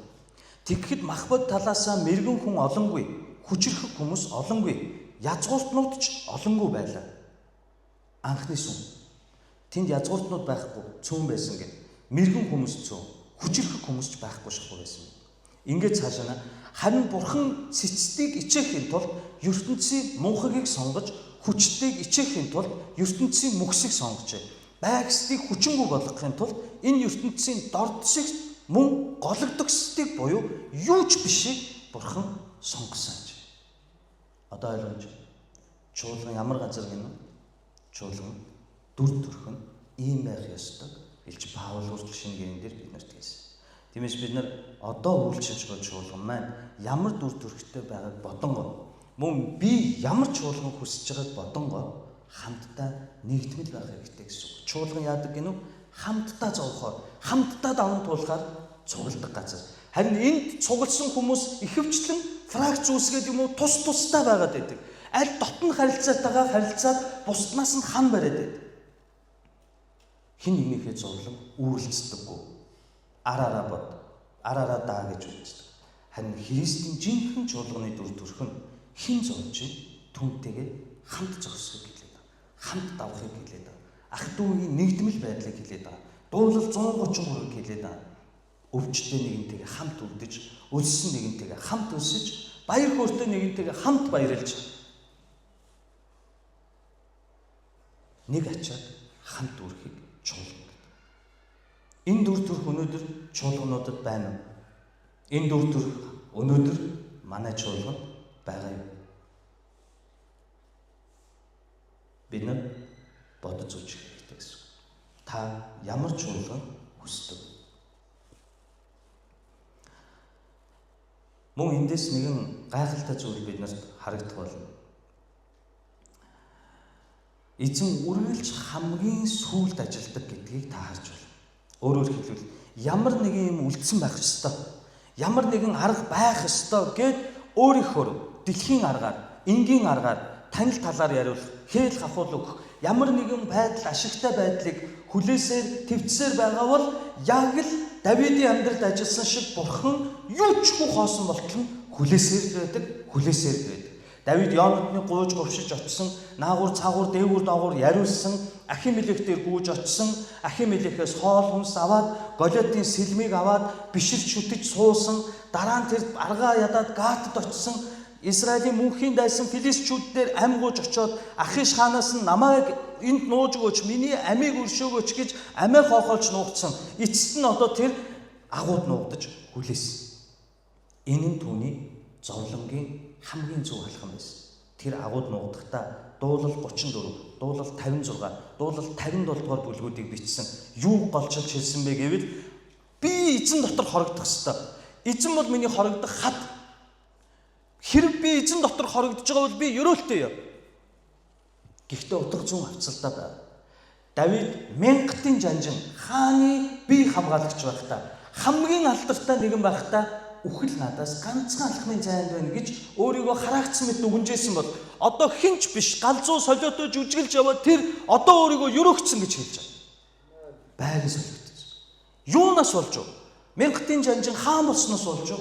Speaker 1: Тэгэхэд махбод талаасаа мэрэгэн хүн олонгүй, хүчрэх хүмүүс олонгүй, язгууртнууд ч олонгүй байлаа. Анхны сүм. Тэнд язгууртнууд байхгүй, цөөн байсан гэв. Мэрэгэн хүмүүс цөөн, хүчрэх хүмүүс ч байхгүй шахуу байсан. Ингээд цаашаа харин Бурхан цэцдийг ичээхийн тулд ертөнцийн мунхагийг сонгож, хүчтэйг ичээхийн тулд ертөнцийн мөхсийг сонгожээ. Байгсдыг хүчингүй болгохын тулд энэ ертөнцийн дордшиг мөн гологдогсдыг буюу юу ч бишийг Бурхан сонгосон гэж. Одоо ойлгож байна. Чуулган ямар газар гэнэ? Чуулган дүр төрх нь ийм байх ёстой. Илч Паул хүртэл шинэ гэрэн дээр биднэрт хэлсэн. Тиймээс бид нар одоо үйлчилж байгаа чуулган маань ямар дүр төрхтэй байгааг бодонгоо мөн би ямар чуулган хүсэж байгааг бодонгоо хамтдаа нэгдмэл байх хэрэгтэй гэсэн үг. Чуулган яадаг гэнэ үү? Хамтдаа зовхоор, хамтдаа даван туулахаар цугладаг газар. Харин энд цугласан хүмүүс ихэвчлэн фракц үүсгээд юм уу тус тустай байгаад байдаг. Аль дотн харилцаатайгаа харилцаад бусднаас нь хан бариад байдаг. Хин нэгнийхээ зовлон үүрлцдэггүй. Араараа бод, араараа даа гэж үздэг. Харин Христийн жинхэнэ чуулганы дүр төрх нь хин зовж түнтэйгээ хамт зогсохыг хэлээд байна. Хамт давхыг хэлээд байна. Ах トゥ угийн нэгдмэл байдлыг хэлээд байна. Дуулал 133-ыг хэлээд байна. Өвчтэй нэгнтэйгээ хамт үлдэж, өссөн нэгнтэйгээ хамт өсөж, баяр хөөртэй нэгнтэйгээ хамт баярлж нэг ачаад хамт үрхийг чуулган. Энэ дүр төрх өнөөдөр чуулгануудад байна уу? Энэ дүр төрх өнөөдөр манай чуулганд байгаа юм. Бид нар бодож үзэх хэрэгтэй гэсэн. Та ямар чуулган хүсдэг? Мөн эндээс нэгэн гайхалтай зүйл биднэрт харагдах болно. Эзэн үргэлж хамгийн сүүлд ажилдаг гэдгийг та харж байна. Өөрөөр хэлбэл ямар нэгэн юм үлдсэн байх ёстой. Ямар нэгэн арга байх ёстой гэд өөрийнхөө дэлхийн аргаар, энгийн аргаар танил талаар яриулах, хээл хахуул өгөх, ямар нэгэн байдал, ашигтай байдлыг хүлээсээр, твцсээр байгаа бол яг л Давидын амьдралд ажилласан шиг Бурхан юу ч хүү хоосон болтол нь хүлээсээр байдаг, хүлээсээр байдаг. Давид Йонатны гууж говшиж очсон, наагур цаагур дээгүр доогуур яриулсан, Ахимелех дээр гүйж очсон, Ахимелехээс хоол хүнс аваад, Голиотын сэлмийг аваад биширч шүтэж суусан, дараа нь тэр аргаа ядаад Гатад очсон, Израилийн мөнхийн дайсан филистчүүд дээр ам гууж очоод Ахиш хаанаас нь намайг энд нууж өгөөч, миний амийг өршөөгөөч гэж амиа хоохолж нуугдсан. Эцэст нь одоо тэр агууд нуугдаж хүлээсэн. Энэ нь түүний зовлонгийн хамгийн зөв алхам байсан. Тэр агууд нуугдахдаа дуулал 34, дуулал 56, дуулал 57 дугаар бүлгүүдийг бичсэн. Юу голчилж хэлсэн бэ гэвэл би эзэн дотор хорогдох ёстой. Эзэн бол миний хорогдох хад. Хэрэг би эзэн дотор хорогдож байгаа бол би ёроолтой юм. Гэхдээ утга зүүн хавцалдаа байна. Давид мянгатын жанжин хааны бие хамгаалагч байхдаа хамгийн алдартай нэгэн байхдаа үхэл надаас ганцхан алхмын зайд байна гэж өөрийгөө хараагцсан мэт дүгнжсэн бол одоо хинч биш галзуу солиотой жүжиглж яваад тэр одоо өөрийгөө ёроогдсон гэж хэлж байгаа. Байг солигдсон. Юунаас болж вэ? Мянгатын жанжин хаан болсноос болж вэ?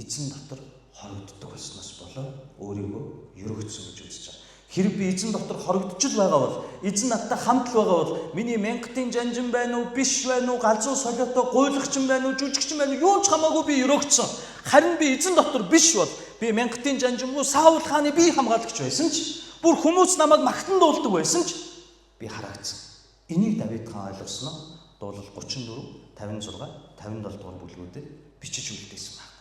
Speaker 1: Эзэн дотор хорогддог болсноос болоо өөрийгөө ёроогдсон гэж үзэж байгаа. Хэрэг би эзэн дотор хорогдож байгаа бол эзэн надтай хамт л байгаа бол миний мянгатын жанжин байна уу, биш байна уу, галзуу солиотой гуйлагчин байна уу, жүжигчин байна уу, юу ч хамаагүй би ёроогдсон. Харин би эзэн дотор биш бол би мянгатын жанжингүй Саул хааны бие хамгаалагч байсан ч бүр хүмүүс намайг магтан дуулдаг байсан ч би хараагдсан. Энийг Давид хаан ойлгосноо дуулал 34, 56, 57 дугаар бүлгүүдэд бичиж үлдээсэн байна.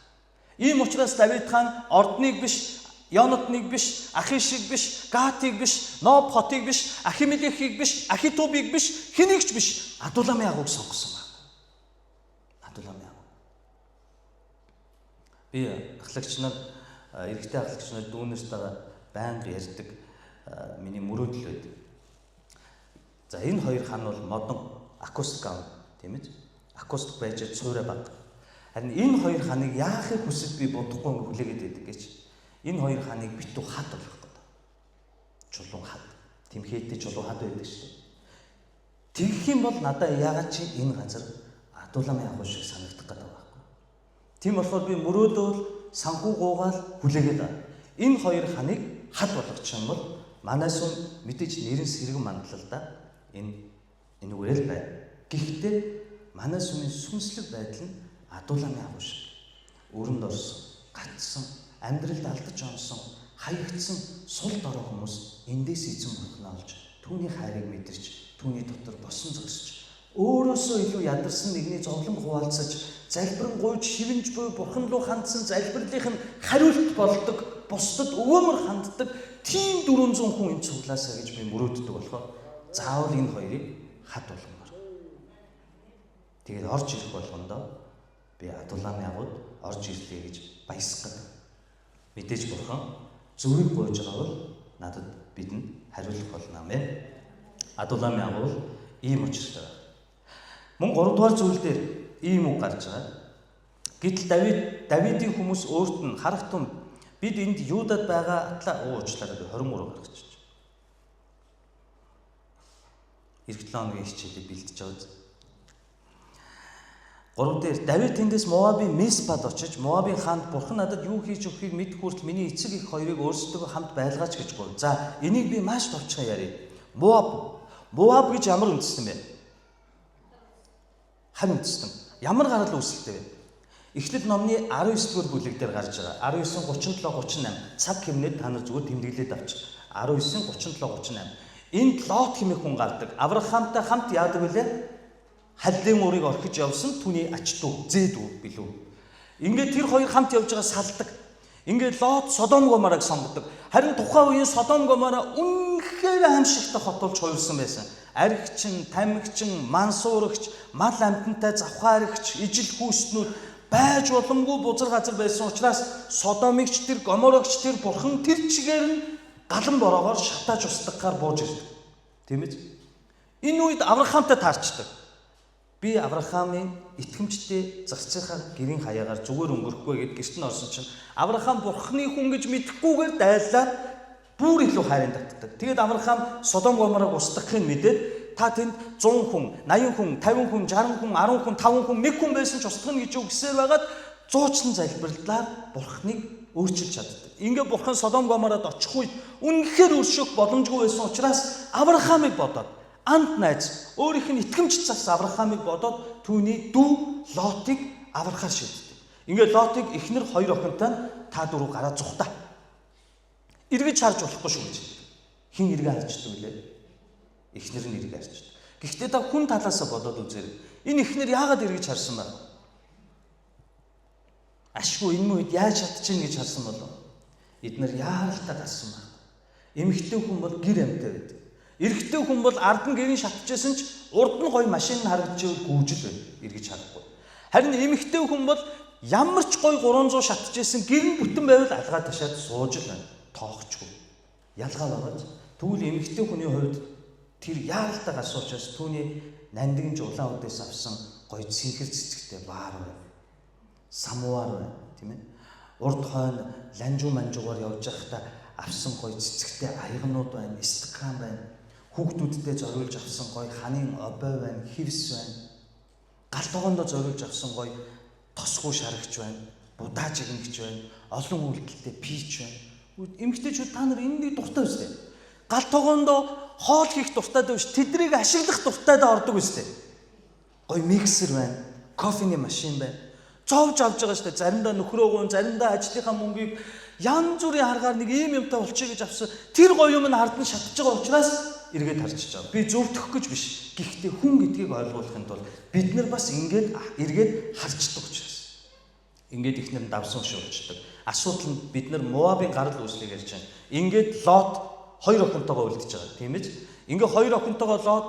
Speaker 1: Ийм учраас Давид хаан ордныг биш, Йонатныг биш, Ахишиг биш, Гатыг биш, Ноб хотыг биш, Ахимелехийг биш, Ахитубыг биш, хэнийгч биш, Адуламын агууг сонгосон байна. Адуламын агуу. Би ахлагч нар, эрэгтэй ахлагч нар дүүнэртэйгээ байнга ярьдаг миний мөрөөдөл байдаг. За энэ хоёр хан бол модон акустик аав тийм ээ. Акустик байж цуурай баг. Харин энэ хоёр ханыг яахыг хүсэж би бодохгүй хүлээгээд байдаг гэж. Энэ хоёр ханыг битүү хад болох гэдэг. Чулуун хад. Тэмхээтэй чулуун хад байдаг шүү дээ. Тэгэх юм бол надад яагаад чи энэ газар Адуламын агуу шиг санагдах гэдэг байхгүй. Тийм болохоор би мөрөөдөө санхүү гуугаал хүлээгээд байна. Энэ хоёр ханыг хад болгочих юм бол манай сүм мэдээж нэрнс хэрэгэн мандлалдаа энэ үгээр л байна. Гэхдээ манай сүмийн сүнслэг байдал нь Адуламын агуу шиг. Өрөнд орсон, гатсан, амьдралд алдаж онсон, хаягдсан сул дорой хүмүүс эндээс эзэн бурхнаа олж түүний хайрыг мэдэрч түүний дотор босон зогсож өөрөөсөө илүү ядарсан нэгний зовлон хуваалцаж залбирэн гуйж шивэнж буй бурхан руу хандсан залбирлынх нь хариулт болдог, бусдад өвөөмөр ханддаг тийм 400 хүн энэ цуглаасаа гэж би мөрөөддөг болохоор заавал энэ хоёрыг хад болгомоор. Тэгээд орж ирэх болгондоо би Адуламын агууд орж ирлээ гэж баясах гэдэг. Мэдээж бурхан зүрийг гойж байгаа бол надад бидэнд хариулах болно амин. Адуламын агуу ийм учиртай байна. Мөн 3 дугаар зүйл дээр ийм үг гарч байгаа. Гэтэл Давидын хүмүүс өөрт нь харах тун бид энд Юудад байгаа уучлаарай 23 гаргачих. Эх 7 хоногийн хичээлийг бэлдэж аваад 3 дээр Давид тэндээс Моабын Миспад очиж Моабын хаанд бурхан надад юу хийж өгөхийг мэд хүртэл миний эцэг их хоёрыг өөрсдөө хамт байлгаач гэж гуйв. За энийг би маш товчхон ярив. Моаб гэж ямар үндэстэн бэ? Хань үндэстэн. Ямар гарал үүсэлтэй вэ? Эхлэл номны 19-р бүлэг дээр гарч байгаа. 19:37-38 цаг хэмнээд та нар зүгээр тэмдэглээд авчих. 19:37-38. Энд Лот хэмээх хүн гардаг. Авраамтай хамт яадаг вүлээ? Халлын уурыг орхиж явсан түүний ач дүү, зээ дүү билүү. Ингээд тэр хоёр хамт явж байгаа салдаг. Ингээд Лот Содом Гоморыг сонгодог. Харин тухайн үеийн Содом Гомора үнэхээр аимшигтай хот болж хуурсан байсан. Аригчин, тамхичин, мансуурагч, мал амтантай завхаарагч, ижил хүүснүүд байж боломгүй бузар газар байсан учраас Содомигч тэр, Гоморогч тэр бурхан тэр чигээр нь галан бороогоор шатааж устгахаар бууж ирдэг. Тийм ээ. Энэ үед Авраамтай таарчдаг. Би Авраамын итгэмжтэй зарцынхаа гэрийн хаягаар зүгээр өнгөрөхгүй гэд гэрт нь орсон чинь Авраам бурхны хүн гэж мэдхгүйгээр дайлаад бүр илүү хайрын татдаг. Тэгээд Авраам Содом Гоморыг устгахыг мэдээд та тэнд 100 хүн, 80 хүн, 50 хүн, 60 хүн, 10 хүн, 5 хүн, 1 хүн байсан ч устгах гэж үгсээр байгаад зуучлан залбирлаар бурхныг өөрчилж чаддаг. Ингээ бурхан Содом Гомород очих үед үнэхээр өршөөх боломжгүй байсан учраас Авраамыг бодоод ант найз өөрийнх нь итгэмж цас Авраамыг бодоод түүний дүү Лотыг аврахаар шийддэг. Ингээд Лотыг эхнэр хоёр охинтой та дөрөв гараа зүхтаа. Эргэж харж болохгүй шүү гэж. Хин эргээ харждаг үлээ. Эхнэр нь эргээ харждаг. Гэхдээ та хүн талаасаа бодоод үзээрэй. Энэ эхнэр яагаад эргэж харсан бэ? Ашгүй энэ үед яаж чадчихна гэж харсан болов? Эднэр яаралтай гасан байна. Эмэгтэй хүн бол гэр амтай байдаг. Эрэгтэй хүн бол ард нь гэрийн шатчихсан ч урд нь гоё машин харагдаж гүйжил байна. Эргэж харахгүй. Харин эмэгтэй хүн бол ямар ч гоё 300 шатчихсан гэр нь бүтэн байвал алгаа ташаад сууж л байна. Тоохчгүй. Ялгаа байгаа. Тэгвэл эмэгтэй хүний хувьд тэр яаралтай гасан учраас түүний нандин жулаан үдээс авсан гоё цэнхэр цэцэгтэй баар байна. Самуар байна, тийм ээ. Урд хойно ланжуу манжуугаар явж байхдаа авсан гоё цэцэгтэй аягнууд байна, стакан байна. Хүүхдүүдтэй зориулж авсан гоё ханын обой байна, хивс байна. Гал тогоондоо зориулж авсан гоё тосгүй шарагч байна, будаа жигнэгч байна, олон үйлдэлтэй пич байна. Эмэгтэйчүүд та нар энэний дуртай үстэй. Гал тогоондоо хоол хийх дуртай дэвш, тэдрийг ашиглах дуртай да ордог үстэй. Гоё миксер байна, кофений машин байна. Цовж авч байгаа шүү дээ. Заримдаа нөхрөөгөө, заримдаа ажлынхаа мөнгийг янз бүрийн аргаар нэг ийм юмтай болчих гэж авсан. Тэр гоё юм нь ард нь шатж байгаа учраас эргээд харчиж байгаа. Би зөвдөх гэж биш. Гэхдээ хүн гэдгийг ойлгуулахын тулд бид нар бас ингээд эргээд харчдаг учраас. Ингээд ихнэр нь давсан шуурчдаг. Асуудал нь бид нар Моабын гарал үүслийг ярьж байна. Ингээд Лот хоёр охинтойгоо үлдчихэж байгаа. Тийм ээ. Ингээд хоёр охинтойгоо Лот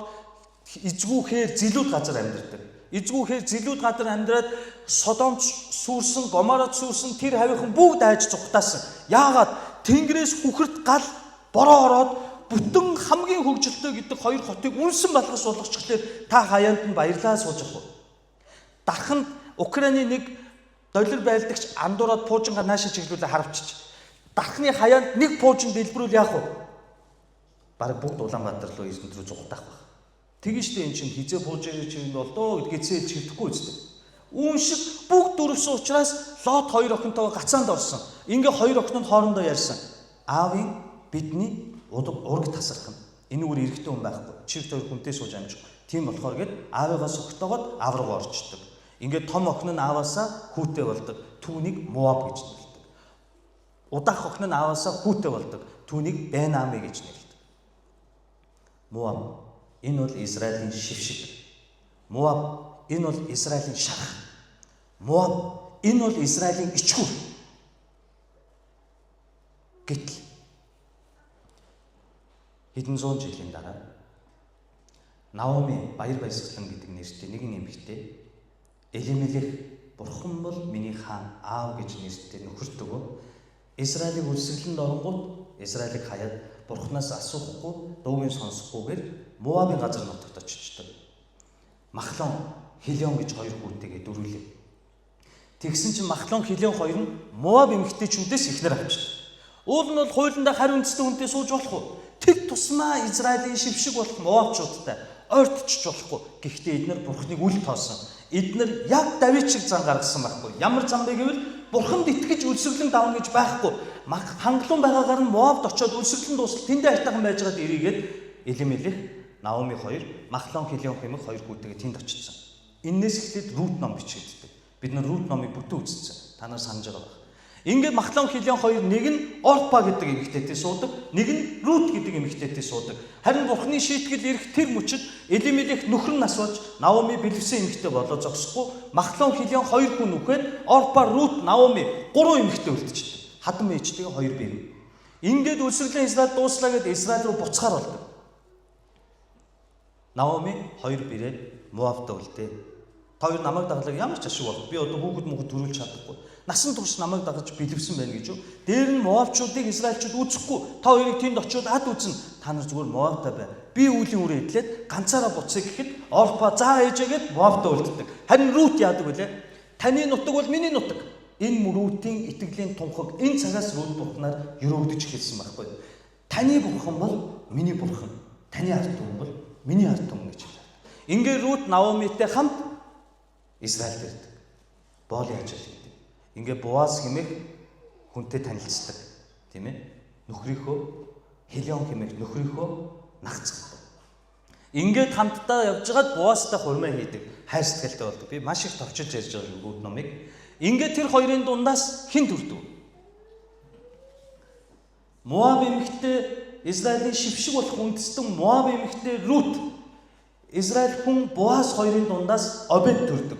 Speaker 1: эзгүүхээр зилүүд газар амьдардаг. Эзгүүхээр зилүүд газар амьдраад Содомч сүрсэн, Гомород сүрсэн тэр хавийнхан бүгд айж зүхтаасан. Яагаад Тэнгэрээс хүхэрт гал бороо ороод бүтэн хамгийн хөгжилтэй гэдэг хоёр хотыг үнсэн балгас болгочихлоо. Та хаяанд нь баярлаа сууж ах уу. Дархан Украины нэг доллар байлдагч андуураад пуужингаа наашаа чиглүүлээ харавчиж. Дархны хаяанд нэг пуужин дэлбэрүүл яах вэ? Бараг бүгд Улаанбаатар руу ирсэн рүү зүхтаах баг. Тэгэн штэ эн чинь хизээ буужээ чинь болдоо гэдгээ цээл чивдэхгүй үстэй. Үүн шиг бүгд дөрвсөн учраас Лот хоёр охинтойгоо гацаанд орсон. Ингээ хоёр охин нь хоорондоо ярьсан. Аавын бидний ураг тасархна. Энэ үгээр эрэгтэй хүн байхгүй. Чивд хоёр хүнтэй сууж амжих. Тийм болохоор гээд аавыгаас огтоогоод аав руу орчдөг. Ингээ том охин нь ааваасаа хүүтэй болдог. Түүнийг Моаб гэж нэрлэдэг. Удаах охин нь ааваасаа хүүтэй болдог. Түүнийг Бен-Ами гэж нэрлэдэг. Моаб энэ бол Израилийн шившиг. Моаб энэ бол Израилийн шарх. Моаб энэ бол Израилийн ичгүр. Гэтэл хэдэн зуун жилийн дараа Наоми баяр баясгалан гэдэг нэртэй нэгэн эмэгтэй Элимелех бурхан бол миний хаан аав гэж нэртэй нөхөрт өгөө Израилийг үлсгэлэнд оронгууд Израилийг хаяад бурханаас асуухгүй дуугийн сонсохгүйгээр Моабын газар нутагт очиждаг. Махлон, Хилион гэж хоёр хүүтэйгээ дөрвөлээ. Тэгсэн чинь Махлон, Хилион хоёр нь Моаб эмэгтэйчүүдээс ихнэр авчдаг. Уул нь бол хуулиндаа харь үндэстэй хүнтэй сууж болох уу? Тэг тусмаа Израилийн шившиг болох Моабчуудтай ойртчих болохгүй. Гэхдээ эдгээр бурхныг үл тоосон. Эдгээр яг Давид шиг зан гаргасан байхгүй. Ямар зам бэ гэвэл бурханд итгэж үлсгэлэн давна гэж байхгүй. Хангалуун байгаагаар нь Моабд очиод үлсгэлэн дуусал тэндээ айтайхан байж байгаад эрийгээд Элимелех, Наоми хоёр, Махлон, Хилион хэмээх хоёр хүүтэйгээ тэнд очсон. Иннээс эхлээд Рут ном бичигддэг. Бид нар Рут номыг бүтэн үзсэн. Та нар санаж байгаа байх. Ингээд Махлон, Хилион хоёр нэг нь Орпа гэдэг эмэгтэйтэй суудаг, нэг нь Рут гэдэг эмэгтэйтэй суудаг. Харин бурхны шийтгэл ирэх тэр мөчид Элимелех нөхөр нь асууж Наоми бэлэвсэн эмэгтэй болоо зогсохгүй. Махлон, Хилион хоёр хүн үхээд Орпа, Рут, Наоми гурван эмэгтэй үлдчихдэг. Хадам ээжтэйгээ хоёр бие. Ингээд үлсрэлийн Израиль дууслаа гэд Израиль руу буцахаар болдог. Наоми хоёр бирээ Моабд үлдээ. Та хоёр намайг даглаг ямар ч ашиг болох. Би одоо хүүхэд мөхөд төрүүлж чадахгүй. Насан турш намайг дагаж бэлэвсэн байна гэж юу? Дээр нь Моабчуудыг Израильчууд үзэхгүй. Та хоёрыг тэнд очиод ад үзнэ. Та нар зүгээр Моабтай бай. Би үлийн үрээ идлээд ганцаараа буцъя гэхэд Орпа заа ээжээгээд Моабтай үлддэг. Харин Рут яадаг вүлээ? Таны нутаг бол миний нутаг. Энэ Рутийн итгэлийн тунхаг энэ цагаас Рут бурхнаар өрөөгдөж эхэлсэн байхгүй. Таны бурхан бол миний бурхан. Таны ард түмэн бол миний ард түмэн гэж хэлдэг. Ингээд Рут Наомитэй хамт Израильд ирдэг. Боол яаж хэлдэг. Ингээд Боаз хэмээх хүнтэй танилцдаг. Тийм ээ? Нөхрийнхөө Хилион хэмээх нөхрийнхөө нагцдаг. Ингээд хамтдаа явж байгаад Боазтай хурмаа хийдэг. Хайр сэтгэлтэй болдог. Би маш их товчилж ярьж байгаа Рут номыг. Ингээд тэр хоёрын дундаас хэн төрдөг? Моаб эмэгтэй Израилийн шившиг болох үндэстэн Моаб эмэгтэй Рут Израиль хүн Боаз хоёрын дундаас Обед төрдөг.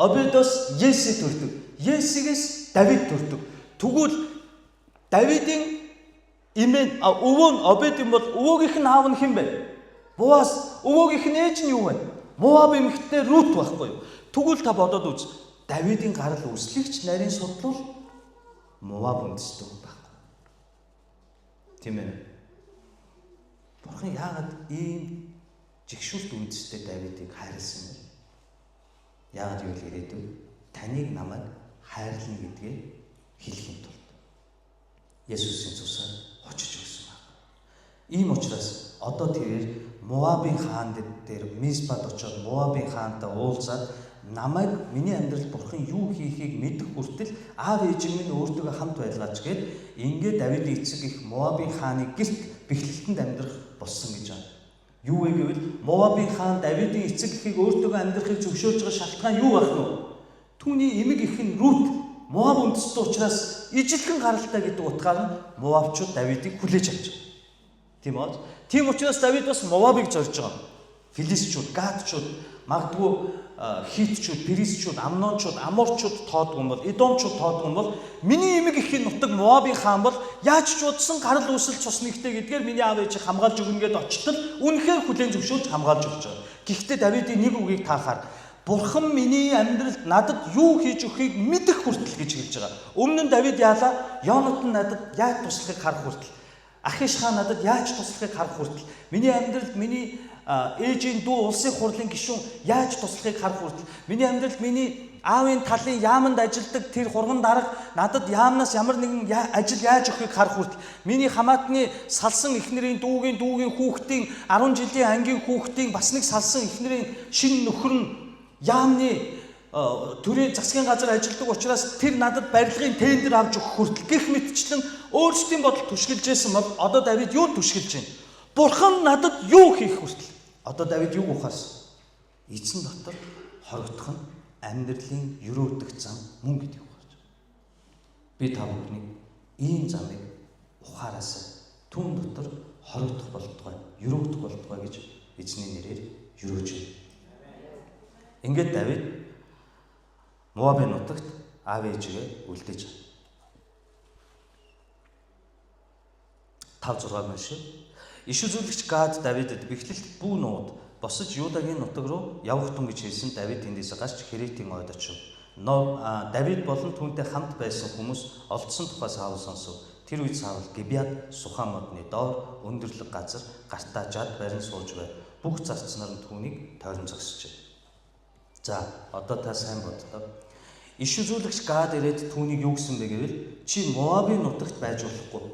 Speaker 1: Обедоос Ессе төрдөг. Ессегээс Давид төрдөг. Тэгвэл Давидын имэн өвөө нь Обед юм бол өвөөгийнх нь аав нь хэн бэ? Боаз. Өвөөгийнх нь ээж нь юу вэ? Моаб эмэгтэй Рут байхгүй юу? Тэгвэл та бодоод үз. Давидын гарал үүслэгч нарийн судлал Моаб үндэстэн байхгүй. Тийм ээ. Бурхан яагаад ийм жигшүүлт үндэстэй Давидыг хайрласан бэ? Яагаад юу л ирээдүйн таныг намайг хайрлна гэдгээ хэлхийн тулд Есүсийн цусаар хочж өгсөн байна. Ийм учраас одоо тэрээр Моабын хаан дээр Мизбад очоод Моабын хаантай уулзаад намайг миний амьдралд Бурхан юу хийхийг мэдэх хүртэл аав ээж минь өөртөө хамт байлгаач гээд ингээд Давидын эцэг их Моабын хааны гэрт бэхлэлтэнд амьдрах болсон гэж байна. Юу вэ гэвэл Моабын хаан Давидын эцэг эхийг өөртөө амьдрахыг зөвшөөрж байгаа шалтгаан юу байх вэ? Түүний эмэг эх нь Рут Моаб үндэстэн учраас ижилхэн гаралтай гэдэг утгаар нь Моабчууд Давидыг хүлээж авч байгаа. Тийм үү? Тийм учраас Давид бас Моабыг зорж байгаа. Филистчүүд, Гадчууд, магадгүй Хитчүүд, Перисчүүд, Амнончууд, Аморчууд тоодгүй бол, Эдомчууд тоодгүй бол миний эмэг эхийн нутаг Моабын хаан бол яаж ч удсан гарал үүсэл цус нэгтэй гэдгээр миний аав ээжийг хамгаалж өгнө гэд очтол үнэхээр хүлээн зөвшөөрж хамгаалж өгч байгаа. Гэхдээ Давидын нэг үгийг таахаар Бурхан миний амьдралд надад юу хийж өгөхийг мэдэх хүртэл гэж хэлж байгаа. Өмнө нь Давид яалаа? Йонатан надад яаж туслахыг харах хүртэл. Ахиш хаан надад яаж туслахыг харах хүртэл. Миний амьдралд миний ээжийн дүү улсын хурлын гишүүн яаж туслахыг харах хүртэл. Миний амьдралд миний аавын талын яаманд ажилдаг тэр хурган дарга надад яамнаас ямар нэгэн ажил яаж өгөхийг харах хүртэл. Миний хамаатны салсан эхнэрийн дүүгийн хүүхдийн 10 жилийн ангийн хүүхдийн бас нэг салсан эхнэрийн шинэ нөхөр нь яамны төрийн засгийн газар ажилладаг учраас тэр надад барилгын тендер авч өгөх хүртэл гэх мэтчлэн өөрсдийн бодол түшгэлж байсан бол одоо Давид юу түшгэлж байна? Бурхан надад юу хийх хүртэл. Одоо Давид юу ухаарсан? Эзэн дотор хорогдох нь амьдралын өрөөдөх зам мөн гэдгийг ухаарч байна. Би та бүхнийг ийм замыг ухаараасаа түн дотор хорогдох болтугай, өрөөдөх болтугай гэж эзний нэрээр өрөөж байна. Ингээд Давид Моабын нутагт аав ээжигээ үлдээж байна. 5-6 маш. Иш үзүүлэгч Гад Давидэд бэхлэлт бүү нууд босож Юдагийн нутаг руу явах тун гэж хэлсэн. Давид тэндээс гарч Херетийн ойд очив. Давид болон түүнтэй хамт байсан хүмүүс олдсон тухай Саул сонсов. Тэр үед Саул Гибеад Сухам модны доор өндөрлөг газар гартаа жад барин сууж байв. Бүх зарцнаар нь түүнийг тойрон зогсжээ. За, одоо та сайн боддоо. Иш үзүүлэгч Гад ирээд түүнийг юу гэсэн бэ гэвэл чи Моабын нутагт байж болохгүй.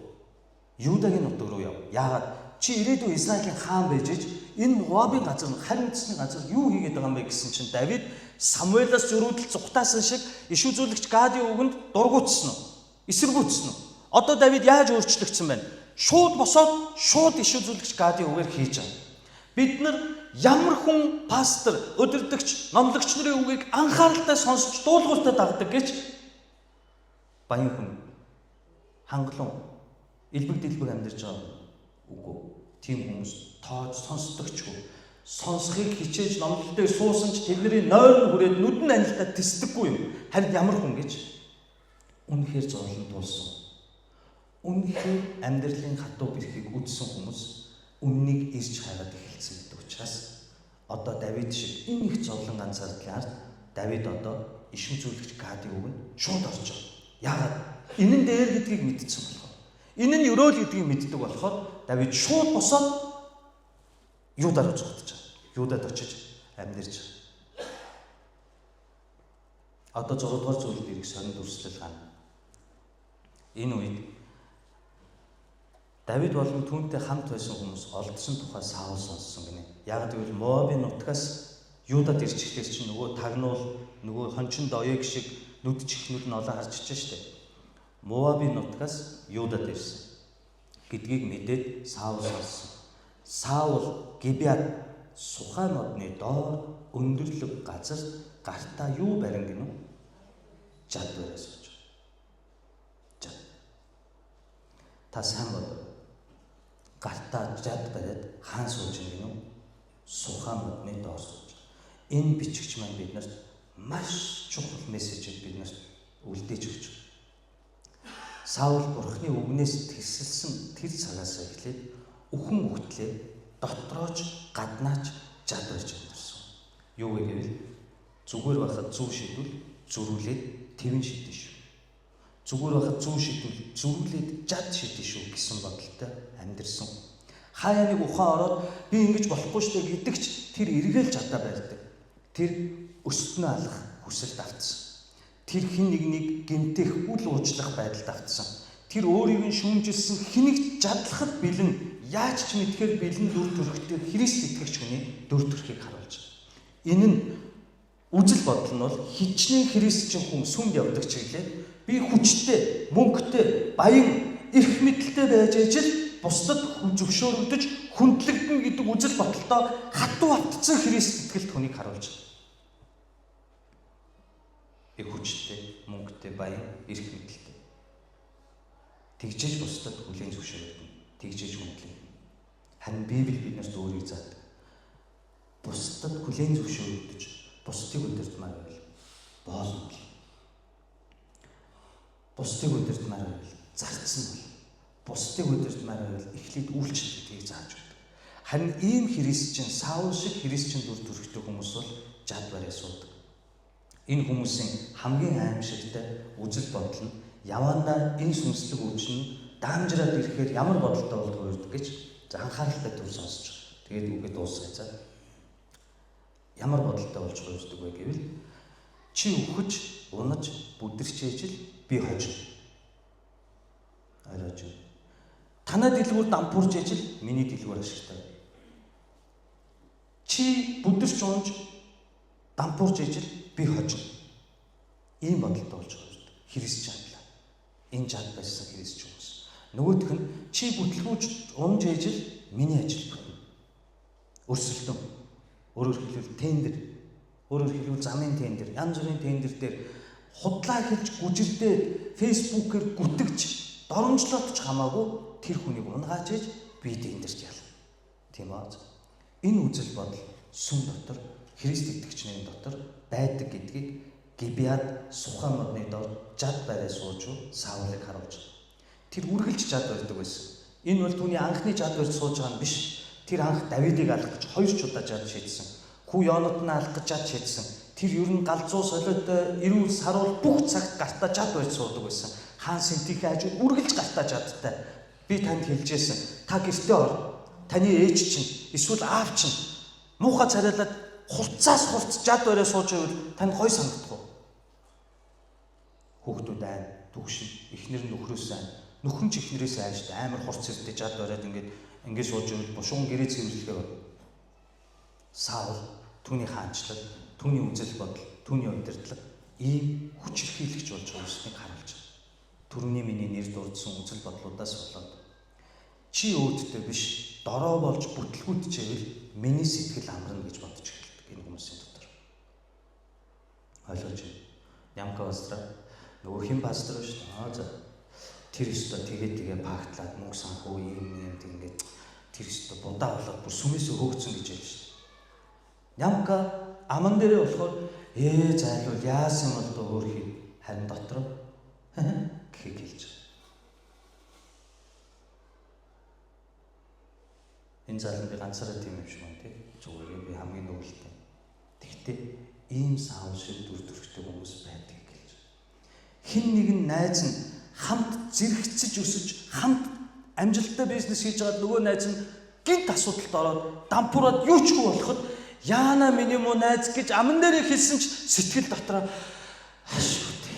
Speaker 1: Юдагийн нутаг руу яв. Яагаад? Чи ирээдүйн Израилийн хаан байж иж энэ Моабын газар харин үндсний газар юу хийгээд байгаа юм бэ гэсэн чинь Давид Самуэлаас зөрүүдэл зүхтаасан шиг иш үзүүлэгч Гадийн үгэнд дургуутсан уу? Эсэргүүцсэн үү? Одоо Давид яаж өөрчлөгдсөн байна? Шууд босоод шууд иш үзүүлэгч Гадийн үгээр хийж байгаа. Бид нар ямар хүн пастор, өдөрдөгч, номлогч нарын үгийг анхааралтай сонсч дуулууртай дагдаг гэж баян хүн хангалуун элбэг дэлбэг амьдарч байгаа үгүй. Тийм хүмүүс тоож сонсдогчгүй. Сонсхийг хичээж номлол дээр суусан ч тэдний нойр хүрээд нүдэн анилтаа тисдэггүй юм. Харин ямар хүн гэж үнэхээр зовлон туулсан. Үнэхээр амьдралын хатуу бэрхийг үдсэн хүмүүс үннийг ирж хайгаад эхэлсэн гэдэг учраас одоо Давид шиг энэ их зовлон ганцаардлын ард Давид одоо иш үзүүлэгч Гадийн үгэнд шууд орж байгаа. Яагаад? Энэ нь дээр гэдгийг мэдсэн болохоор. Энэ нь өрөөл гэдгийг мэддэг болохоор Давид шууд босоод Юдад руу зогтож байгаа. Юдад очиж амьдарч байгаа. Одоо 6 дугаар зүйлд ирэх сонин дүрслэл гарна. Энэ үед Давид болон түүнтэй хамт байсан хүмүүс олдсон тухай Саул сонссон гинэ. Яг гэвэл Моабын нутгаас Юдад ирчихлээр чинь нөгөө тагнуул, нөгөө хончин доёг шиг нүд чихнүүд нь олон харж ичсэн шүү дээ. Моабын нутгаас Юдад ирсэн гэдгийг мэдээд Саул сонссон. Саул Гибеад Сухам модны доор өндөрлөг газар гартаа юу барин гинэ? Жад бариас. Та сайн бод. Гартаа жад бариад хаан сууж гинэ үү? Сухаан модны доор сууж. Энэ бичигч маань биднэрт маш чухал мессежийг биднэрт үлдээж өгч байна. Саул Бурхны үгнээс тэрсэлсэн тэр цагаас эхлээд үхэн үхтлээ дотрооч гаднаач жад барьж амьдэрсэн. Юу вэ гэвэл зүгээр байхад зөв шийдвэл зөрүүлээд тэвэн шийдэн шүү. Зүгээр байхад зөв шийдвэл зөрүүлээд жад шийдэн шүү гэсэн бодолтой амьдэрсэн. Хаяа нэг ухаан ороод би ингэж болохгүй штэ гэдэгч тэр эргээл жадаа барьдаг. Тэр өстнөө алах хүсэлд автсан. Тэр хин нэгнийг гэмтэх үл уучлах байдалд автсан. Тэр өөрийг нь шүүмжилсэн хэнийг жадлахад бэлэн яаж ч мэдхээр бэлэн дүр төрхтэй Христ итгэгч хүний дүр төрхийг харуулж байна. Энэ нь үзэл бодол нь бол хичнээн христчин хүн сүмд явдаг чиглэлээ би хүчтэй, мөнгөтэй, баян, эрх мэдэлтэй байж ажил бусдад зөвшөөрөгдөж хүндлэгдэн гэдэг үзэл бодолтой хатуу автцсан Христ итгэлт хүнийг харуулж байна. Би хүчтэй, мөнгөтэй, баян, эрх мэдэлтэй. Тэгжээж бусдад хүлээн зөвшөөрөгдөн, тэгжээж хүндлэгдэн. Харин Библи биднэрт өөрийг заадаг. Бусдад хүлээн зөвшөөрөгдөж, бусдыг удирдмаар байвал болно гэх. Бусдыг удирдмаар байвал зарцсан бол. Бусдыг удирдмаар байвал эхлээд үйлчлэлтийг зааж өгдөг. Харин ийм христчин, Саул шиг христчин дүр төрхтэй хүмүүс бол жад бариа суудаг. Энэ хүмүүсийн хамгийн аимшигтай үзэл бодол нь явандаа энэ сүнслэг үуч нь даамжраад ирэхээр ямар бодолтой болдог вэ гэж анхааралтай төр сонсож байгаа. Тэгээд үгээ дуусгацаа. Ямар бодолтой болж хувирдаг вэ гэвэл чи өхөж, унаж, бүдэрч ээжил би хожно. Ойлгож байна. Танаа дэлгүүр дампуурж ээжил миний дэлгүүр ашигтай. Чи бүдэрч унаж, дампуурж ээжил би хожно. Ийм бодолтой болж байгаа. Христ жадлаа. Энэ жад байсан христ хүмүүс. Нөгөөх нь чи бүтлгүүж унж ээжил миний ажил бүтнэ. Өрсөлдөн. Өөрөөр хэлбэл тендер. Өөрөөр хэлбэл замын тендер. Янз бүрийн тендер дээр худлаа хэлж гүжилдээд фэйсбүүкээр гүтгж доромжлоодч хамаагүй тэр хүнийг унгааж ээж би тендерч ялна. Тийм аа. Энэ үзэл бодол сүм дотор Христ итгэгчнэрийн дотор байдаг гэдгийг Гибеад Сухаан модны доор жад бариа сууж Саулыг харуулж. Тэр үргэлж жад барьдаг байсан. Энэ бол түүний анхны жад барьж сууж байгаа нь биш. Тэр анх Давидыг алах гэж 2 удаа жад шийдсэн. Хүү Йонатан алах гэж жад шийдсэн. Тэр ер нь галзуу солиотой эрүүл саруул бүх цагт гартаа жад барьж суудаг байсан. Хаан Синтихи хажууд үргэлж гартаа жадтай. Би танд хэлжсэн. Та гэртээ ор. Таны ээж чинь эсвэл аав чинь муухай царайлаад хурцаас хурц жад бариа сууж байвал танд гой санагдах уу? Хүүхдүүд айн, түгшин, эхнэр нь нөхрөөс айн, нөхөн ч эхнэрээс айштай амар хурц ирдэ жад бариад ингээд сууж байвал бушуун гэрээ цэвэрлэхээ бол Саул түүний хаанчлал, түүний үзэл бодол, түүний удирдлага ийм хүчрхийлэгч болж өөрсдийг харуулж байна. Түрүүний миний нэр дурдсан үзэл бодлуудаас болоод чи өөдтэй биш, дороо болж бүтлгүүдчээвэл миний сэтгэл амарна гэж бодож эхэлдэг энэ хүмүүсийн дотор. Ойлгож байна. Ямка пастор нөгөө хэн пастор шүү дээ. Тэр өстө тэгээ пагтлаад мөнгө санхүү юм тэгээд тэр өстө будаа болоод бүр сүмээсээ хөөгцөн гэж хэлж шүү дээ. Ямка аман дээрээ болохоор зайлвал яасан бол дөө өөр хий харин дотор гэхийг хэлж байгаа. Энэ залан би ганцаараа тийм юм шиг байна тий. Зүгээр би хамгийн нүгэлтэй. Тэгтээ ийм Саул шиг дүр төрхтэй хүмүүс байдаг гэж. Хин нэгэн найз нь хамт зэрэгцэж өсөж хамт амжилттай бизнес хийж байгаа нөгөө найз нь гинт асуудалд ороод дампуураад юу ч хөө болоход яана миний муу найз гэж аман дээрээ хэлсэн ч сэтгэл дотроо хашуутай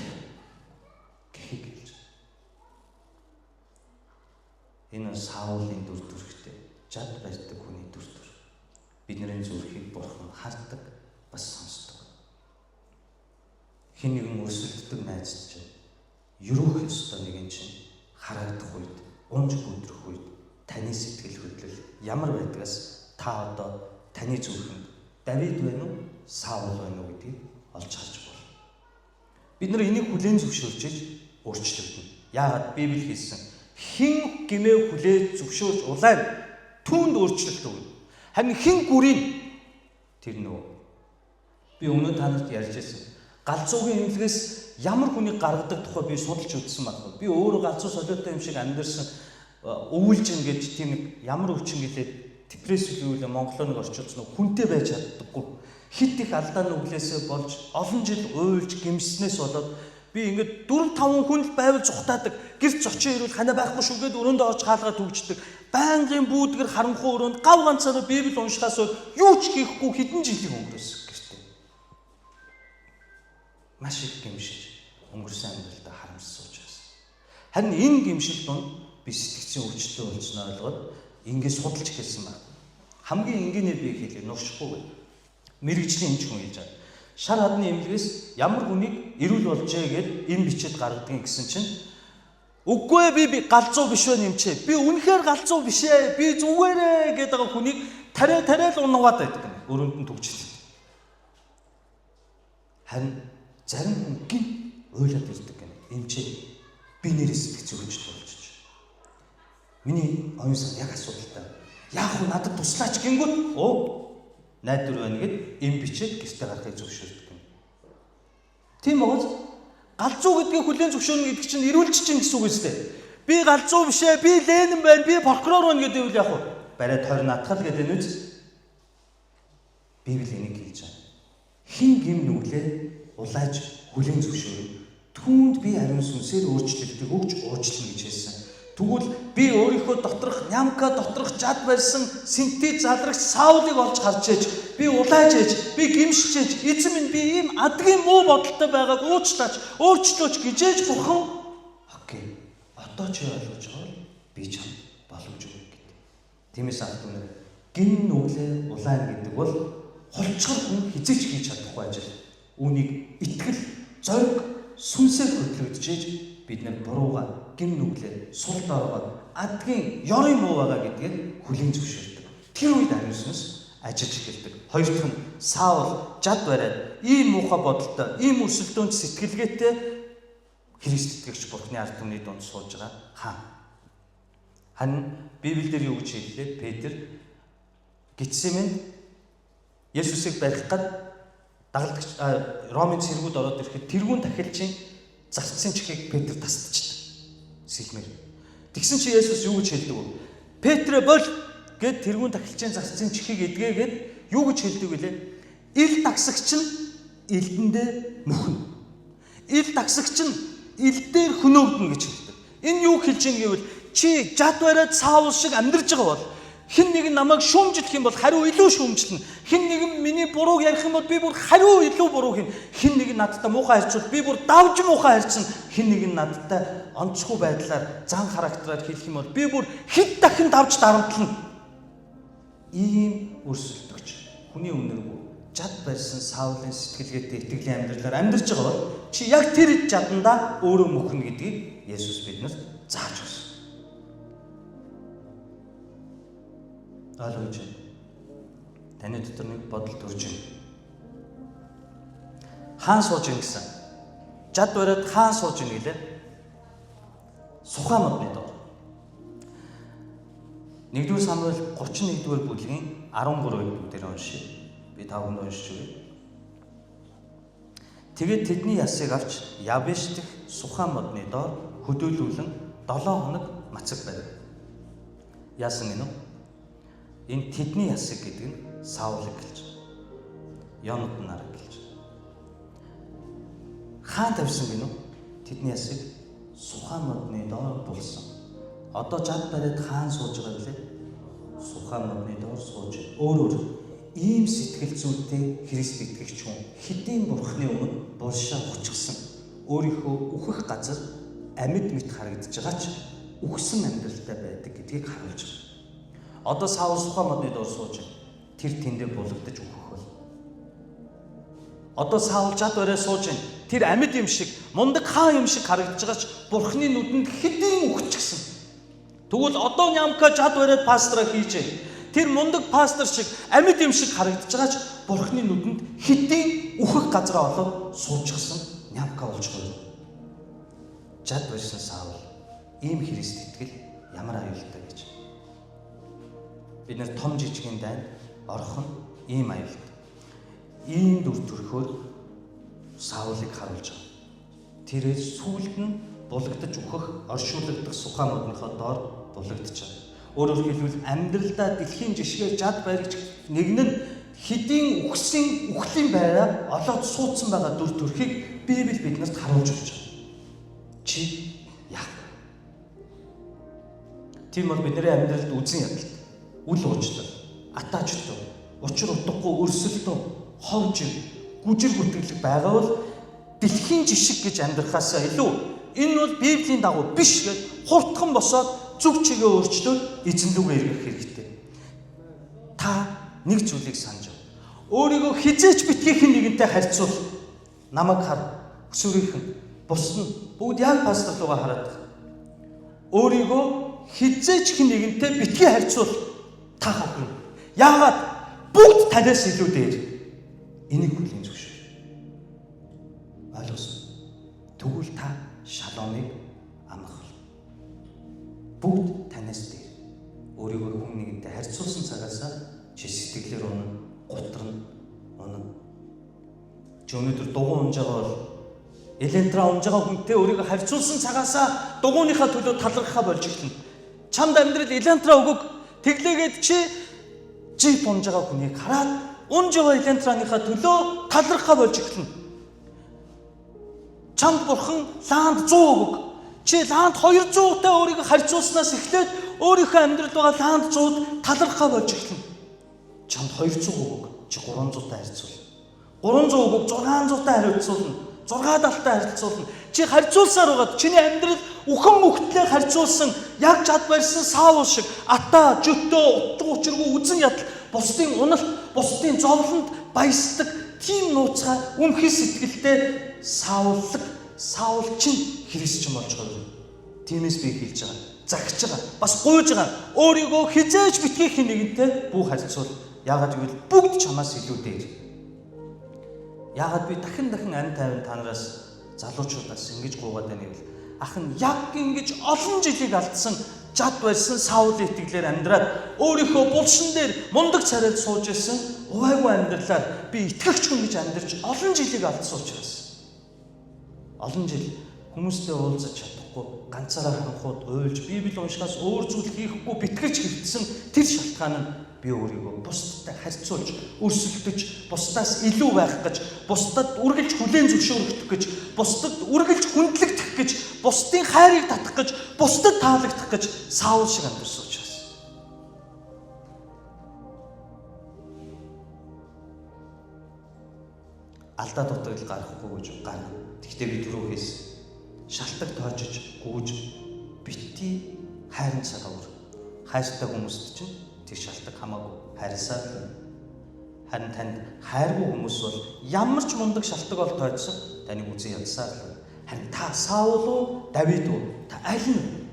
Speaker 1: гэхийг хэлж. Энэ Саулын дүр төрхтэй жад барьдаг хүний дүр төрх. Бидний зүрхийг Бурхан хардаг, бас сонсдог. Хин нэгэн өрсөлддөг найз чинь ерөөх ёстой нэгэн чинь харагдах үед, унж бүдрэх үед таны сэтгэл хөдлөл ямар байдгаас та одоо таны зүрхэнд Давид байна уу, Саул байна уу гэдгийг олж харж болно. Бид нар энийг хүлээн зөвшөөрч өөрчлөгдөнө. Яагаад Библи хэлсэн Хин гимээ хүлээж зөвшөөрч улаан түүнд өөрчлөлт өгнө. Харин хин гүрийн тэр нөгөө би өмнө танарт ярьж байсан. Галзуугийн имлэгээс ямар хүнийг гаргадаг тухай би судалж үзсэн байна. Би өөрөө галзуу солиотой юм шиг амьдэрсэн өвүүлж ингэж тийм нэг ямар өвчин гэлээ депресс үйл Монголоор нэг орчуулсан хүнтэй байж чаддаггүй. Хит их алдаа нүглээсээ болж олон жил уйлж гимснээс болоод би ингээд 4-5 хүн л байвал зүхтаадаг. Гэрч очиж ирвэл ханаа байхгүй шүүгээд өрөөндөө орж хаалгаа түгждэг. Байнгын бүүдгэр харанхуй өрөөнд гав ганцаараа Библи уншихаас юу ч хийхгүй хэдэн жилийн өнгөрөөсөн гэртээ. Маш их гимшиж өнгөрсөн амьдралдаа харамсаж сууж байсан. Харин энэ гимшил донд би сэтгцийн өвчтөй болсноо ойлгоод ингээд судалж эхэлсэн байна. Хамгийн энгийнээр би хэлээ нуршихгүйгээр мэрэгжлийн эмч хүн хэлж байгаа. Шар хадны эмнэлгээс ямар хүнийг эрүүл болжээ гэд эм бичээд гаргадгийг гэсэн чинь үгүй би галзуу биш вэ нэмчээ. Би үнэхээр галзуу биш ээ. Би зүгээрээ гэдэг хүнийг тариа л унгаад байдаг юм. Өрөөнд нь төгжил. Харин зарим хүн гин ойлоод ирдэг гэнэ. Эмчээ би нэрээ сэтгцэн өвчт болж байна. Миний оюун сан яг асуудалтай. Яг хөө надад туслаач гингүүт найдвар байна гэд эм бичээд гэртээ гарахыг зөвшөөрдөг юм. Тийм бооз галзуу гэдгийг хүлээн зөвшөөрнө гэдэг чинь эрүүлж чинь гэсэн үг үстэй. Би галзуу биш ээ, би Ленин байна, би прокурор байна гэдэг үл яг уу бариад тойр натгал гэдэг нь үз. Библи энийг хэлж байгаа. Хин гим нүглээ улааж хүлээн зөвшөөрнө. Түүнд би ариун сүнсээр өөрчлөлтийг өгч уучлана гэж хэлсэн. Тэгвэл би өөрийнхөө доторх нямка доторх жад барьсан синтез задрагч Саулыг олж харж ээж би улааж ээж би гимшиж ээж эзэн минь би ийм адгийн муу бодолтой байгааг уучлаач өөрчлөөч гэжээж бурхан окей одоо ч ойлгож байгаа би чамд боломж өгнө гэдэг. Тиймээс ард түмэн гин нүглээ улаан гэдэг бол холчгор хүн хизээч хийж чадахгүй ажил. Үүнийг итгэл зориг сүнсээр хөтлөгдөж бид нар бурууга гим нүглээ сул доороо адгийн ёрын муу байгаа гэдгийг хүлээн зөвшөөрдөг. Тэр үед ариун сүнс ажиллаж эхэлдэг. Хоёр дахь нь Саул жад бариад ийм муухай бодолтой, ийм өрсөлдөөнч сэтгэлгээтэй Христ итгэгч Бурхны ард түмний дунд сууж байгаа хаан. Харин Библиэлд юу гэж хэллээ? Петр Гетсеманд Есүсийг барих гад дагалдагч Ромын цэргүүд ороод ирэхэд тэрүүн тахилчийн зарцсан чихийг Петр тасдчихдаг. Сэлмэр. Тэгсэн чи Есүс юу гэж хэлдэг вэ? Петрэ бол гэд тэрүүн тахилчийн зарцсан чихийг эдгээгээд юу гэж хэлдэг вэ? Ил дагсагч нь элдэндээ мөхнө. Ил дагсагч нь ил дээр хөнөөгдөн гэж хэлдэг. Энэ юу хэлж ийн гэвэл чи жад бариад Саул шиг амьдарч байгаа бол хэн нэг намайг шүүмжлэх юм бол хариу илүү шүүмжлэнэ. Хэн нэг миний бурууг ярих юм бол би бүр хариу илүү буруу хийн. Хэн нэг надтай муухай харьцвал би бүр давж муухай харьцсан. Хэн нэг надтай онцгүй байдлаар зан характераар хэлэх юм бол би бүр хэд дахин давж дарамтлана. Ийм өрсөлдөгч хүний үнэргүй жад барьсан Саулын сэтгэлгээтэй итгэлийн амьдралаар амьдарч байгаа бол чи яг тэр жадандаа өөрөө мөхнө гэдгийг Есүс биднэрт зааж өгсөн. Ойлгож байна. Таны дотор нэг бодол төрж байна. Хаан сууж ийн гэсэн. Жад бариад хаан сууж ийн гэлээ. Сухай модны дор. 1-р Самуэль 31-р бүлгийн 13-р дээр уншия. Би та бүхэнд уншиж өгье. Тэгээд тэдний ясыг авч Ябеш дэх сухай модны дор хөдөөлүүлэн 7 хоног мацаг байв. Яасан гинөө? Энэ тэдний ясыг гэдэг нь Саулыг гэлж. Йонатан нарыг гэлж. Хаан тавьсан гинөө? Тэдний ясыг сухай модны доор дулсан. Одоо жад бариад хаан сууж байгаа билээ. Сухай модны доор сууж. Өөрөөр ийм сэтгэл зүйтэй Христ итгэгч хүн хэдийн бурхны өмнө булшаа ухчихсан. Өөрийнхөө үхэх газар амьд мэт харагдаж байгаа ч үхсэн амьдралтай байдаг гэдгийг харуулж байна. Одоо Саул сухай модны доор сууж тэр тэндээ булагдаж үхэх бол. Одоо Саул жад бариад сууж тэр амьд юм шиг мундаг хаан юм шиг харагдаж байгаа ч бурхны нүдэнд хэдийн үхчихсэн. Тэгвэл одоо нямка жад бариад пастора хийж тэр мундаг пастор шиг амьд юм шиг харагдаж байгаа ч бурхны нүдэнд хэдийн үхэх газраа олоод суучихсан нямка болж байгаа. Жад барьсан Саул ийм Христ итгэл ямар аюултай гэж. Бид нэр том жижигэн дайнд орох нь ийм аюултай. Ийм дүр төрхөөр Саулыг харуулж байгаа. Тэрээс сүүлд нь булагдаж өгөх, оршуулгадах Сухамуудынхаа доор булагдаж байгаа. Өөрөөр хэлбэл амьдралдаа дэлхийн жишгээр жад баригч нэгэн нь хэдийн үхлийн байраа олоод суудсан байгаа дүр төрхийг Библи биднэрт харуулж өгч байгаа. Чи яах вэ? Тийм бол бидний амьдралд үзэн ядалт, үл уучлал, атаачтал, учир утгагүй өрсөлдөөн, ховж, гүжир гүтгэлэг байгаа бол дэлхийн жишг гэж амьдрахаас илүү энэ бол Библийн дагуу биш гэж хурдхан босоод зүг чигээ өөрчлөөд эзэн рүүгээ эргэх хэрэгтэй. Та нэг зүйлийг санаж ав. Өөрийгөө хизээч битгий хэн нэгэнтэй харьцуул. Намайг хар, өсвөрийнхэн, бус нь бүгд яг пастор руугаа хараад байна. Өөрийгөө хизээч хэн нэгэнтэй битгий харьцуул та хавхна. Яагаад бүгд танаас илүү дээр. Энийг хүлийн зөвшөөр. Ойлгосон. Тэгвэл та шаломыг амгах. Бүгд танаас дээр. Өөрийгөө хүн нэгэнтэй харьцуулсан цагаас чи сэтгэлээр гутран унана. Чи өнөөдөр дугуй унж байгаа бол Элентра унж байгаа хүнтэй өөрийгөө харьцуулсан цагаас дугуйныхаа төлөө талархахаа болж эхэлнэ. Чамд амьдрал Элентра өгөг тэглээгээд чи жип унж байгаа хүнийг хараад унж байгаа Элентраныхаа төлөө талархахаа болж эхэлнэ. Чамд бурхан лаанд 100 өгөг. Чи лаанд 200-тай өөрийгөө харьцуулснаас эхлээд өөрийнхөө амьдралд байгаа лаанд 100-д талархаа болж эхэлнэ. Чамд 200 өгөг. Чи 300-тай харьцуул. 300 өгөг 600-тай харьцуулна. 670-тай харьцуулна. Чи харьцуулсаар байгаад чиний амьдрал үхэн үхтлээ харьцуулсан яг жад барьсан Саул шиг ата, жөтөө, утга учиргүй үзэн ядал, бусдын уналт, бусдын зовлонд баясдаг тийм нууцгай өмхий сэтгэлтэй Саулчин Христчин болж байгаа. Тиймээс би хэлж байгаа. Загч байгаа. Бас гуйж байгаа. Өөрийгөө хизээж битгий хэн нэгэнтэй бүх харьцуул. Яагаад гэвэл бүгд чамаас илүү дээр. Яагаад би дахин ан тайван танараас залуучуудаас ингэж гуугаад байна гэвэл ах нь яг ингэж олон жилиг алдсан жад барьсан Саулын итгэлээр амьдраад өөрийнхөө булшин дээр мундаг царайд сууж исэн увайгүй амьдралаар би итгэгч хүн гэж амьдарч олон жилиг алдсан учраас олон жил хүмүүстэй уулзаж чадахгүй ганцаараа ханхууд уйлж Библи уншихаас өөр зүйл хийхгүй битгэж хөвтсөн тэр шалтгаан нь би өөрийгөө бусдад харьцуулж, өрсөлдөж, бусдаас илүү байх гэж, бусдад үргэлж хүлээн зөвшөөрөх гэж, бусдад үргэлж хүндлэгдэх гэж, бусдын хайрыг татах гэж, бусдад таалагдах гэж Саул шиг амьдсан учраас. Алдаа дутагдал гарахгүй гэж гарна. Тэгтээ би түрүү хэлсэн. Шалтак тоочж, гүйж, бити хайрын цагаар хайртай хүмүүст чинь тэг шалтак хамаагүй хайрсаар харин танд хайргүй хүмүүс бол ямар ч мундаг шалтак ол тойцсон таныг үзэн ядсаар харин та Саул уу Давид уу та аль нь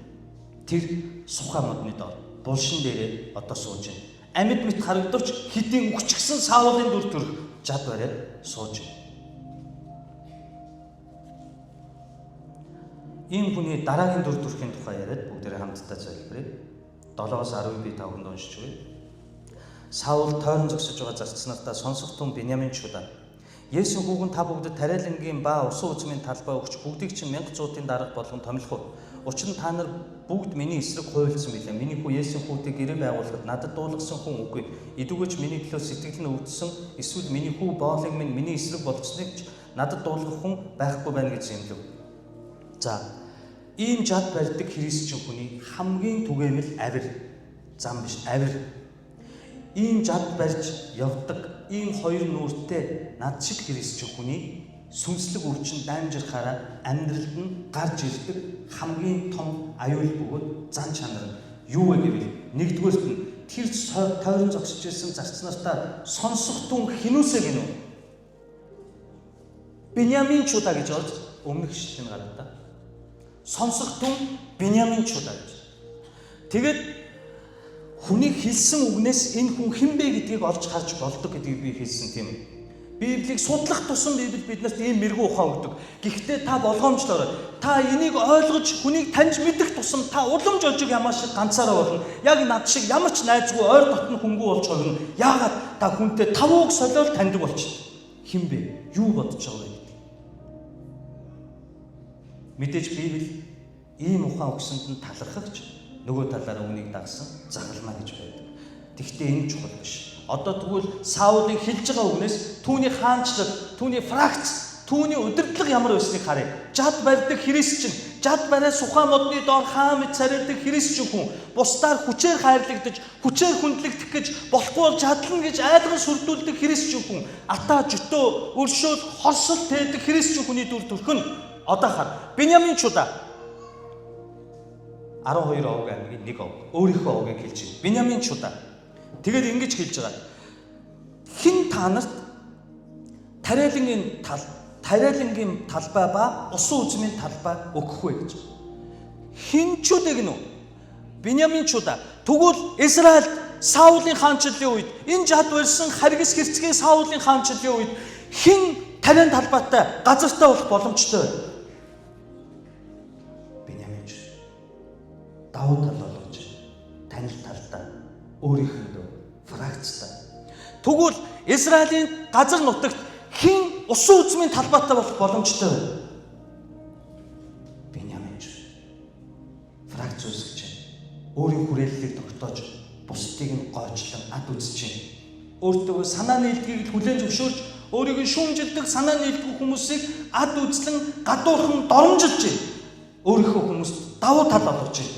Speaker 1: тэр сухаа модны доор булшин дээрээ одоо сууж байна. Амьд мэт харагдавч хэдийн үхчихсэн Саулын дүр төрх жад бариад сууж байна. Ийм хүний дараагийн дүр төрхийн тухай яриад бүгдээрээ хамтдаа залбирая. 7-10 би та бүхэнд уншиж өгье. Саул тойрон зогсож байгаа зарцнартаа сонсох тун Биньяминчуудаа Есүс хүүгэн та бүгдэд тариалангийн ба усан үзмийн талбай өгч бүгдийг чинь 1000 дарга болгон томилох уу. Учир нь та нар бүгд миний эсрэг хуйлдсан билээ. Миний хүү Есүс хүүтэй гэрээ байгуулахад надад дуулгасан хүн үгүй. Идүүгэж миний төлөө сэтгэл нь өвдсөн эсвэл миний хүү боолыг минь миний эсрэг болгосныг ч надад дуулгах хүн байхгүй байна гэж зэмлэв. За ийм жад барьдаг христчин хүний хамгийн түгээмэл авир зам биш авир. Ийм жад барьж явдаг ийм хоёр нүртэй над шиг христчин хүний сүнслэг өвчин дамжирхаараа амьдралд нь гарч ирдэг хамгийн том аюул бөгөөд зан чанар юу вэ гэвэл нэгдүгээрт нь тэр тойрон зогсож ирсэн зарцнартаа сонсох тун хинүүсэ гинөө. Биньяминчуудаа гэж орж өмнөх шилэн гараад та. Сонсох тун Биньяминчуудаа гэж. Тэгээд хүний хэлсэн үгнээс энэ хүн хэн бэ гэдгийг олж харж болдог гэдгийг би хэлсэн тийм. Библийг судлах тусам Библи биднэрт ийм мэрэгүү ухаан өгдөг. Гэхдээ та болгоомжлоорой. Та энийг ойлгож, хүнийг таньж мэдэх тусам та уламж ожиг ямаа шиг ганцаараа болно. Яг над шиг ямар ч найзгүй ойр дотн хөнгүү болж хогно. Яагаад та хүнтэй тавууг солиол таньдаг болчихно. Хэн бэ? Юу бодож байгаа вэ гэдэг. Мэдээж Библи ийм ухаан өгсөнд нь талархагч, нөгөө талаараа үнийг дагсан загалмаа гэж байдаг. Тэгвэл энэ чухал биш. Одоо тэгвэл Саулын хэлж байгаа үгнээс түүний хаанчлал, түүний фракц, түүний удирдлага ямар байсныг харъя. Жад барьдаг христчин, жад бариа сухаа модны доор хаан мэд царайдаг христчин хүн, бусдаар хүчээр хайрлагдаж, хүчээр хүндлэгдэх гэж болохгүй бол чадлана гэж айдган сүрдүүлдэг христчин хүн, атаа жөтөө, өршөөл, хорсол тээдэг христчин хүний дүр төрх нь одоо хар. Беньямин чуда 12 овг аймгийн нэг ов. Өөрийнхөө овгийг хэлж байна. Беньямин чуда. Тэгээд ингэж хэлж байгаа. Хин та нарт тариалангийн талбай ба усан үзмийн талбай өгөх вэ гэж. Хин ч үдэг нь Беньямин чуда. Тэгвэл Израиль Саулын хаанчлалын үед энэ жад барьсан харгас хэрцгий Саулын хаанчлалын үед хин тариан талбайтай газартай болох боломжтой вэ? Беньямин чуда. Давуу тал болгож танил талдаа өөрийнхөө фракцтай. Тэгвэл Израилийн газар нутагт хэн усан үзмийн талбайтай болох боломжтой вэ? Беньямин чуда. Фракц үүсгэж байна. Өөрийн хүрээллийг тогтоож, бусдыг нь гойчлон ад үзэж байна. Өөртөө санаа нийлдгийг хүлээн зөвшөөрч, өөрийг шүүмжилдэг санаа нийлдэг хүмүүсийг ад үзлэн гадуурхан доромжилж байна. Өөрийнхөө хүмүүст давуу тал олгож байна.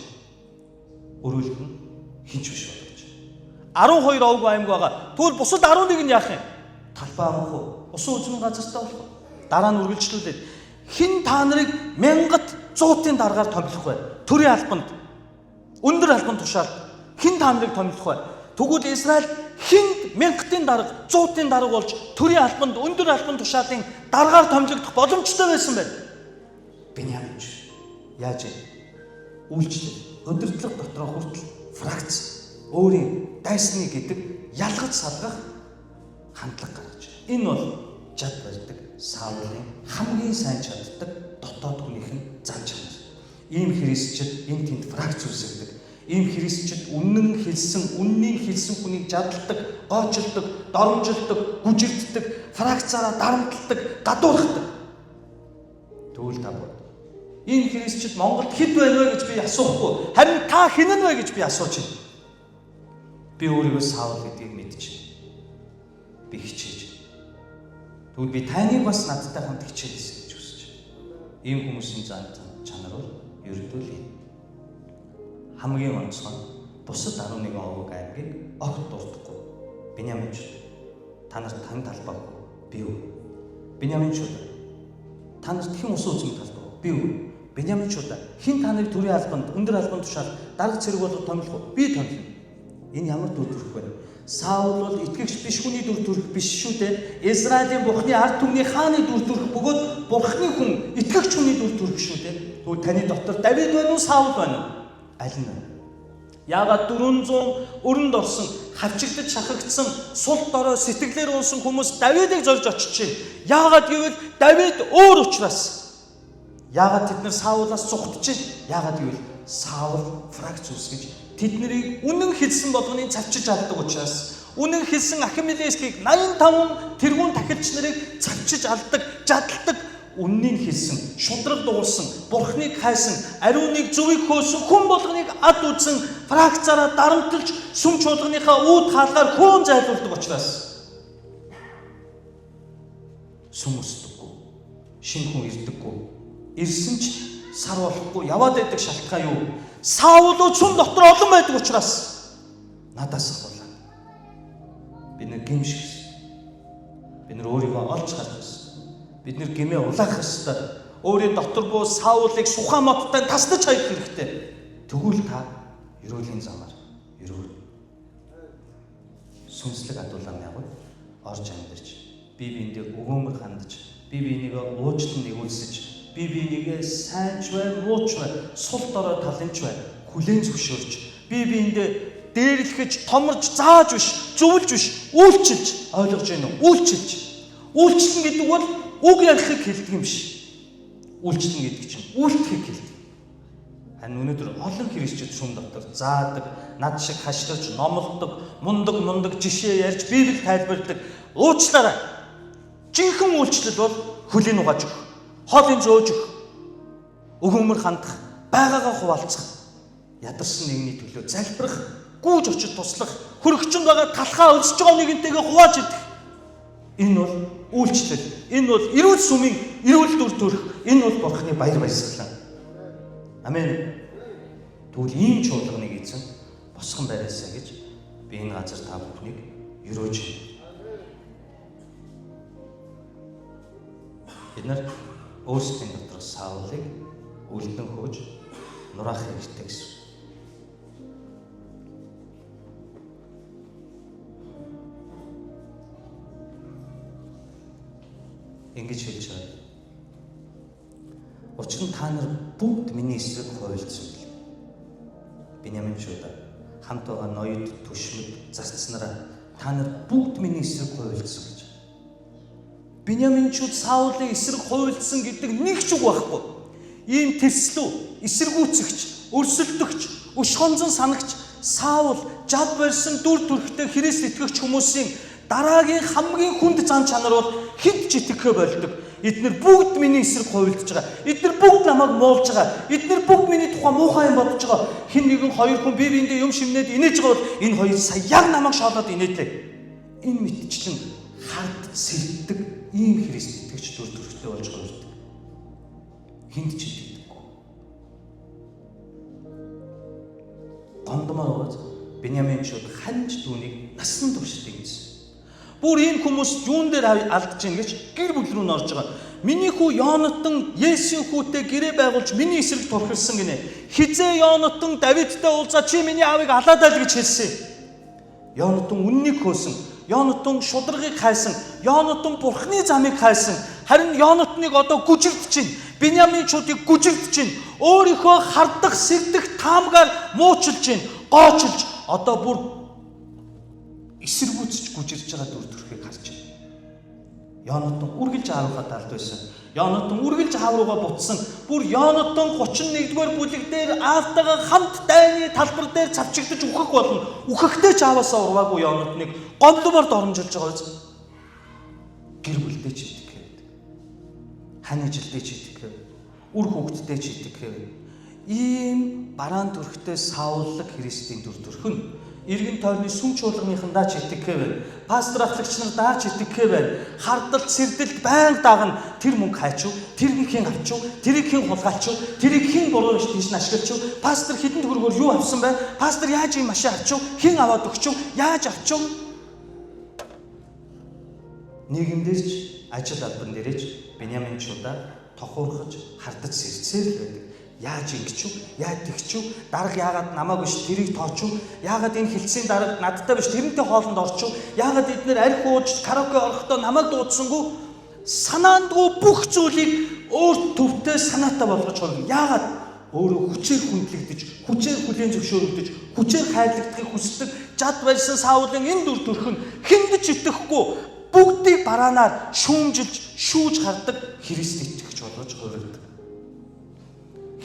Speaker 1: Өөрөөлөх нь хинч биш болгож байна. 12 овг аймаг байгаа. Тэгвэл бусад 11 нь яах юм? Талбай авах уу? Усан үзмийн газартай болох уу? Дараа нь үргэлжлүүлээд хин та нарыг мянгат зуутын дараагаар томилох вэ? Төрийн албанд, өндөр албан тушаалд хин та нарыг томилох вэ? Тэгвэл Израиль хин мянгатын дарга, зуутын дарга болж төрийн албанд, өндөр албан тушаалын дараагаар томилогдох боломжтой байсан байна. Беньямин яаж вэ? Үйлчлэл, удирдлага дотроо хүртэл фракц өөрийн дайсны гэдэг ялгаж салгах хандлага гаргаж байна. Энэ бол жад барьдаг Саулын хамгийн сайн чаддаг дотоод хүнийхэн зан чанар. Ийм христчид энэ тэнд фракц үүсгдэг. Ийм христчид үнэн хэлсэн хүнийг жадладаг, гоочилдог, доромжилдог, гүжигддэг, фракцаараа дарамтладаг, гадуурхдаг. Тэгвэл та бод. Ийм христчид Монголд хэд байна вэ гэж би асуухгүй. Харин та хэн вэ гэж би асууж байна. Би өөрийгөө Саул гэдгийг мэдчихэв. Би хичээж. Тэгвэл би таныг бас надтай хамт хичээлсэн гэж хүсэж байна. Ийм хүмүүсийн зан чанар бол ердөө л юм. Хамгийн онцгой нь бусад 11 овг аймгийг огт дурдахгүй. Беньямин чуда. Та нарт тань талбай би юу? Беньямин чуда. Та нарт хэн усан үзмийн талбай би юу? Беньямин чуда. Хэн та нарыг төрийн албанд, өндөр албан тушаал дарга цэрэг болгох томилох уу? Би томилно. Энэ ямар дүр төрх вэ? Саул бол итгэгч биш хүний дүр төрх биш шүү дээ. Израилийн Бурхны ард түмний хааны дүр төрх бөгөөд Бурхны хүн итгэгч хүний дүр төрх шүү дээ. Тэгвэл таны дотор Давид байна уу, Саул байна уу? Аль нь вэ? Яагаад 400 өрөнд орсон, хавчигдаж шахагдсан, сул дорой сэтгэлээр унсан хүмүүс Давидыг зорж очиж байна. Яагаад гэвэл Давид өөр учраас. Яагаад тэд нар Саулаас цухтж байна? Яагаад гэвэл Саул фракц үүсгэж тэднийг үнэн хэлсэн болгоныг цавчиж алдаг учраас, үнэн хэлсэн Ахимелескийг 85 тэргүүн тахилч нарыг цавчиж алдаг, жадладаг, үннийг хэлсэн, шудраг дуулсан, Бурхныг хайсан, ариуныг зүвийг хөөсөн хүн болгоныг ад үзсэн, фракцаараа дарамтлж, сүм чуулганыхаа үүд хаалгаар хөөн зайлуулдаг учраас сүм өсдөггүй, шинэ хүн ирдэггүй, ирсэн ч сар болохгүй яваад байдаг шалтгаан юу? Саул сүм дотор олон байдаг учраас надаас ахуулаа. Бид нэг гимших. Бид нар өөрийгөө олж харах хэрэгтэй. Бид нар гимээ улаах хэрэгтэй. Өөрийн дотор буу Саулыг сухаа модтой тасдаж хаях хэрэгтэй. Тэгвэл та ерөөлийн замаар ерөөл. Сүнслэг адуулан явбал орж амьдарч, бие биендээ өгөөмөр хандаж, бие биенийгээ уучлан нэгүүлсэж, бие биенийгээ сайнч бай, мууч бай, сул дорой талынч бай, хүлээн зөвшөөрч, бие биендээ дээрлэхэж, томорж, зааж биш, зөвлөж биш, үйлчилж, ойлгож байна уу? Үйлчилж. Үйлчлэн гэдэг бол үг ярихыг хэлдэг юм биш. Үйлчлэн гэдэг чинь үйлдэхийг хэлдэг. Харин өнөөдөр олон христчүүд шүүм дотор заадаг, над шиг хашгирч, номлодог, мундаг жишээ ярьж, Библийг тайлбарладаг. Уучлаарай. Жинхэнэ үйлчлэл бол хөлийн угааж өгөх, хоолыг зөөж өгөх, өгөөмөр хандах, байгаагаа хуваалцах, ядарсан нэгний төлөө залбирах, гүйж очиж туслах, хөрөгчөнд байгаа талхаа өлсөж байгаа нэгнтэйгээ хувааж идэх. Энэ бол үйлчлэл. Энэ бол эрүүл сүмийн эрүүл дүр төрх. Энэ бол Бурхны баяр баясгалан. Амен. Тэгвэл ийм чуулганыг эзэн босгон байраасаа гэж би энэ газар та бүхнийг өрөөж байна. Бид нар өөрсдийн дотор Саулыг үлдэн хөөж нураах хэрэгтэй гэсэн. Ингэж хэлж байна. Учир нь та нар бүгд миний эсрэг хуйлдсан бил. Биньяминчуудаа хамт байгаа ноёд, түшмэд, зарцнараа та нар бүгд миний эсрэг хуйлдсан гэж. Биньяминчууд Саулын эсрэг хуйлдсан гэдэг нэг ч үг байхгүй. Ийм тэрслүү, эсэргүүцэгч, өрсөлдөгч, өш хонзон санагч Саул жад барьсан дүр төрхтэй Христ итгэгч хүмүүсийн дараагийн хамгийн хүнд зан чанар бол хэд ч итгэхэ болдог. Эдгээр бүгд миний эсрэг хуйлдж байгаа. Эдгээр бүгд намайг муулж байгаа. Эдгээр бүгд миний тухай муухай юм бодож байгаа. Хэн нэгэн хоёр хүн бие биендээ юм шимнээд инээж байгаа бол энэ хоёр сая яг намайг шоолоод инээдэг. Энэ мэтчлэн хард сэрддэг ийм Христ итгэгч дүр төрхтэй болж хуйлдаг. Хэнд ч итгэдэггүй. Гондомор ууз Биньяминчууд ханж түүнийг насан туршид ингэсэн. Бүр энэ хүмүүс юун дээр алдаж ийн гэж гэр бүл рүү н орж байгаа. Миний хүү Йонатан Есүсийн хүүтэй гэрээ байгуулж миний эсрэг турхирсан гинэ. Хизээ Йонатан Давидтай уулзаа чи миний аавыг алаадаа л гэж хэлсэн. Йонатан үннийг хөөсөн. Йонатан шударгыг хайсан. Йонатан Бурхны замыг хайсан. Харин Йонатаныг одоо гүжирдэж чинь. Биньяминчуудыг гүжирдэж чинь. Өөрийнхөө хардах, сэрдэх таамгаар муучилж чинь. Гоочилж одоо бүр эсэргүүцэж гүжирж байгаа дүр төрхийг харж байна. Йонатан үргэлж аавынхаа талд байсан. Йонатан үргэлж аав руугаа буцсан. Бүр Йонатан 31-р бүлэг дээр аавтайгаа хамт дайны талбар дээр цавчигдаж үхэх болно. Үхэхдээ ч ааваасаа урваагүй Йонатаныг гомдмор доромжилж байгаа биз. Гэр бүлдээ ч итгэв. Хань жилдээ ч итгэв. Үр хөвгтдээ ч итгэв. Ийм бараан төрхтэй Сауллаг Христийн дүр төрх нь иргэн тойрны сүм чуулганыхандаа ч итгэхээ байна. Пастор ахлагч нар даач итгэхээ байна. Хардалт, сэрдэлт байнга дагна. Тэр мөнгө хайчуу, тэрийг хэн авчуу, тэрийг хэн хулгайлчуу, тэрийг хэн буруу тийш нь ашиглачуу, пастор хэдэн төгрөгөөр юу авсан бай? Пастор яаж ийм машин авчуу, хэн аваад өгчүү, яаж авчуу? Нийгэмдэр ч ажил албан дээрээ ч Биньяминчуудаа тохуурхаж, хардаж сэрцээр л байдаг. Яаж ингэчүү, яаж тэгчүү, дарга яагаад намайг биш тэрийг тоочуу, яагаад энэ хилцээний дарга надтай биш тэрнтэй хоолнд орчуу, яагаад эдгээр арх ууж караоке орохдоо намайг дуудсангүй, санаандгүй бүх зүйлийг өөр төвтэй санаатай болгож холно. Яагаад өөрөө хүчээр хүндлэгдэж, хүчээр хүлээн зөвшөөрөгдөж, хүчээр хайрлагдахыг хүсдэг жад барьсан Саулын энэ дүр төрх нь хэндэж итгэхгүй бүгдийг бараанаар шүүмжилж, шүүж хардаг Христ итгэгч болгож хувирдаг.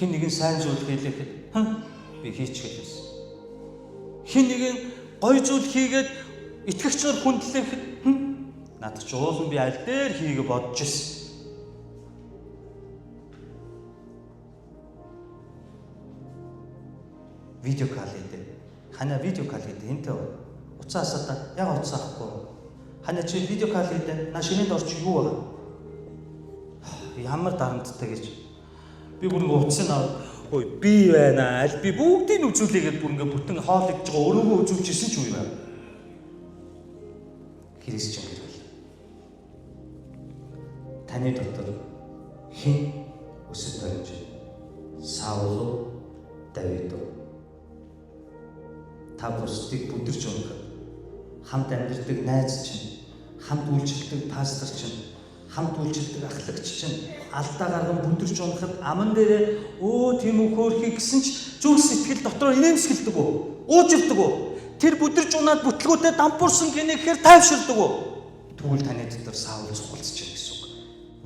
Speaker 1: Хин нэгэн сайн зүйл хийлэхэд би хийчихэл байсан. Хин нэгэн гоё зүйл хийгээд итгэгч нар хүндлэхэд надад ч уулан би аль дээр хийгээ бодож ирсэн. Видео кол хийдэг. Хана видео кол хийдэг энтэй байна. Уцаасаа та яг уцаа авахгүй. Хана чи видео кол хийдэг. На шинэнд орч юу вэ? Ямар дарамттай гэж би бүр ингэ утсан аа. Ой би байна. Аль би бүгдийг үзүүлээгээд бүр ингэ бүтэн хоол идж байгаа өрөөгөө үзүүлчихсэн ч үгүй байна. Христчэн гэрэл. Таны дотор хэн өсөж барьж Саул уу, Давид уу? Та бусдыг бүдэрч унах, хамт амьдардаг найз чинь, хамт үйлчлдэг пастор чинь, хамт үйлчлдэг ахлагч чинь алдаа гарган бүдэрч унахад аман дээрээ өө тийм үү хөөрхий гэсэн ч зүг сэтгэл дотроо инээмсгэлдэг үү? Уужирдаг үү? Тэр бүдэрч унаад бүтлгүүтээ дампуурсан гинэ гэхээр тайвширдаг үү? Тэгвэл таны дотор Саул цуглаж байна гэсэн үг.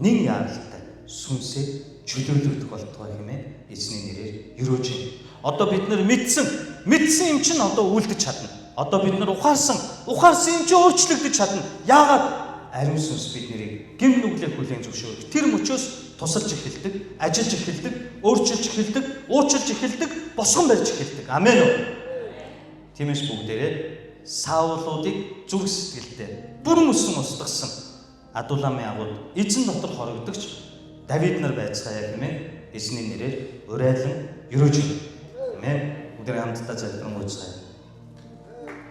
Speaker 1: Нэг яаралтай сүнсээ чөлөөлөгдөх болтугай хэмээн эзний нэрээр өрөөж байна. Одоо бид нар мэдсэн юм чинь одоо үлдэж чадна. Одоо бид нар ухаарсан юм чинь өөрчлөгдөж чадна. Яагаад? Ариун сүнс биднийг гин нүглээ хүлээн зөвшөөрөх. Тэр мөчөөс тусалж эхэлдэг, ажиллаж эхэлдэг, өөрчилж эхэлдэг, уучлж эхэлдэг, босгон барьж эхэлдэг. Амен үү? Тиймээс бүгдээрээ Саулуудыг зүрх сэтгэлдээ бүрэн өсөн устгасан Адуламын агууд эзэн дотор хорогдогч Давид нар байцгаая хэмээн эзний нэрээр урайлан өрөөж байна. Амен. Бүгдээ хамтдаа залбирэн ууцгаая.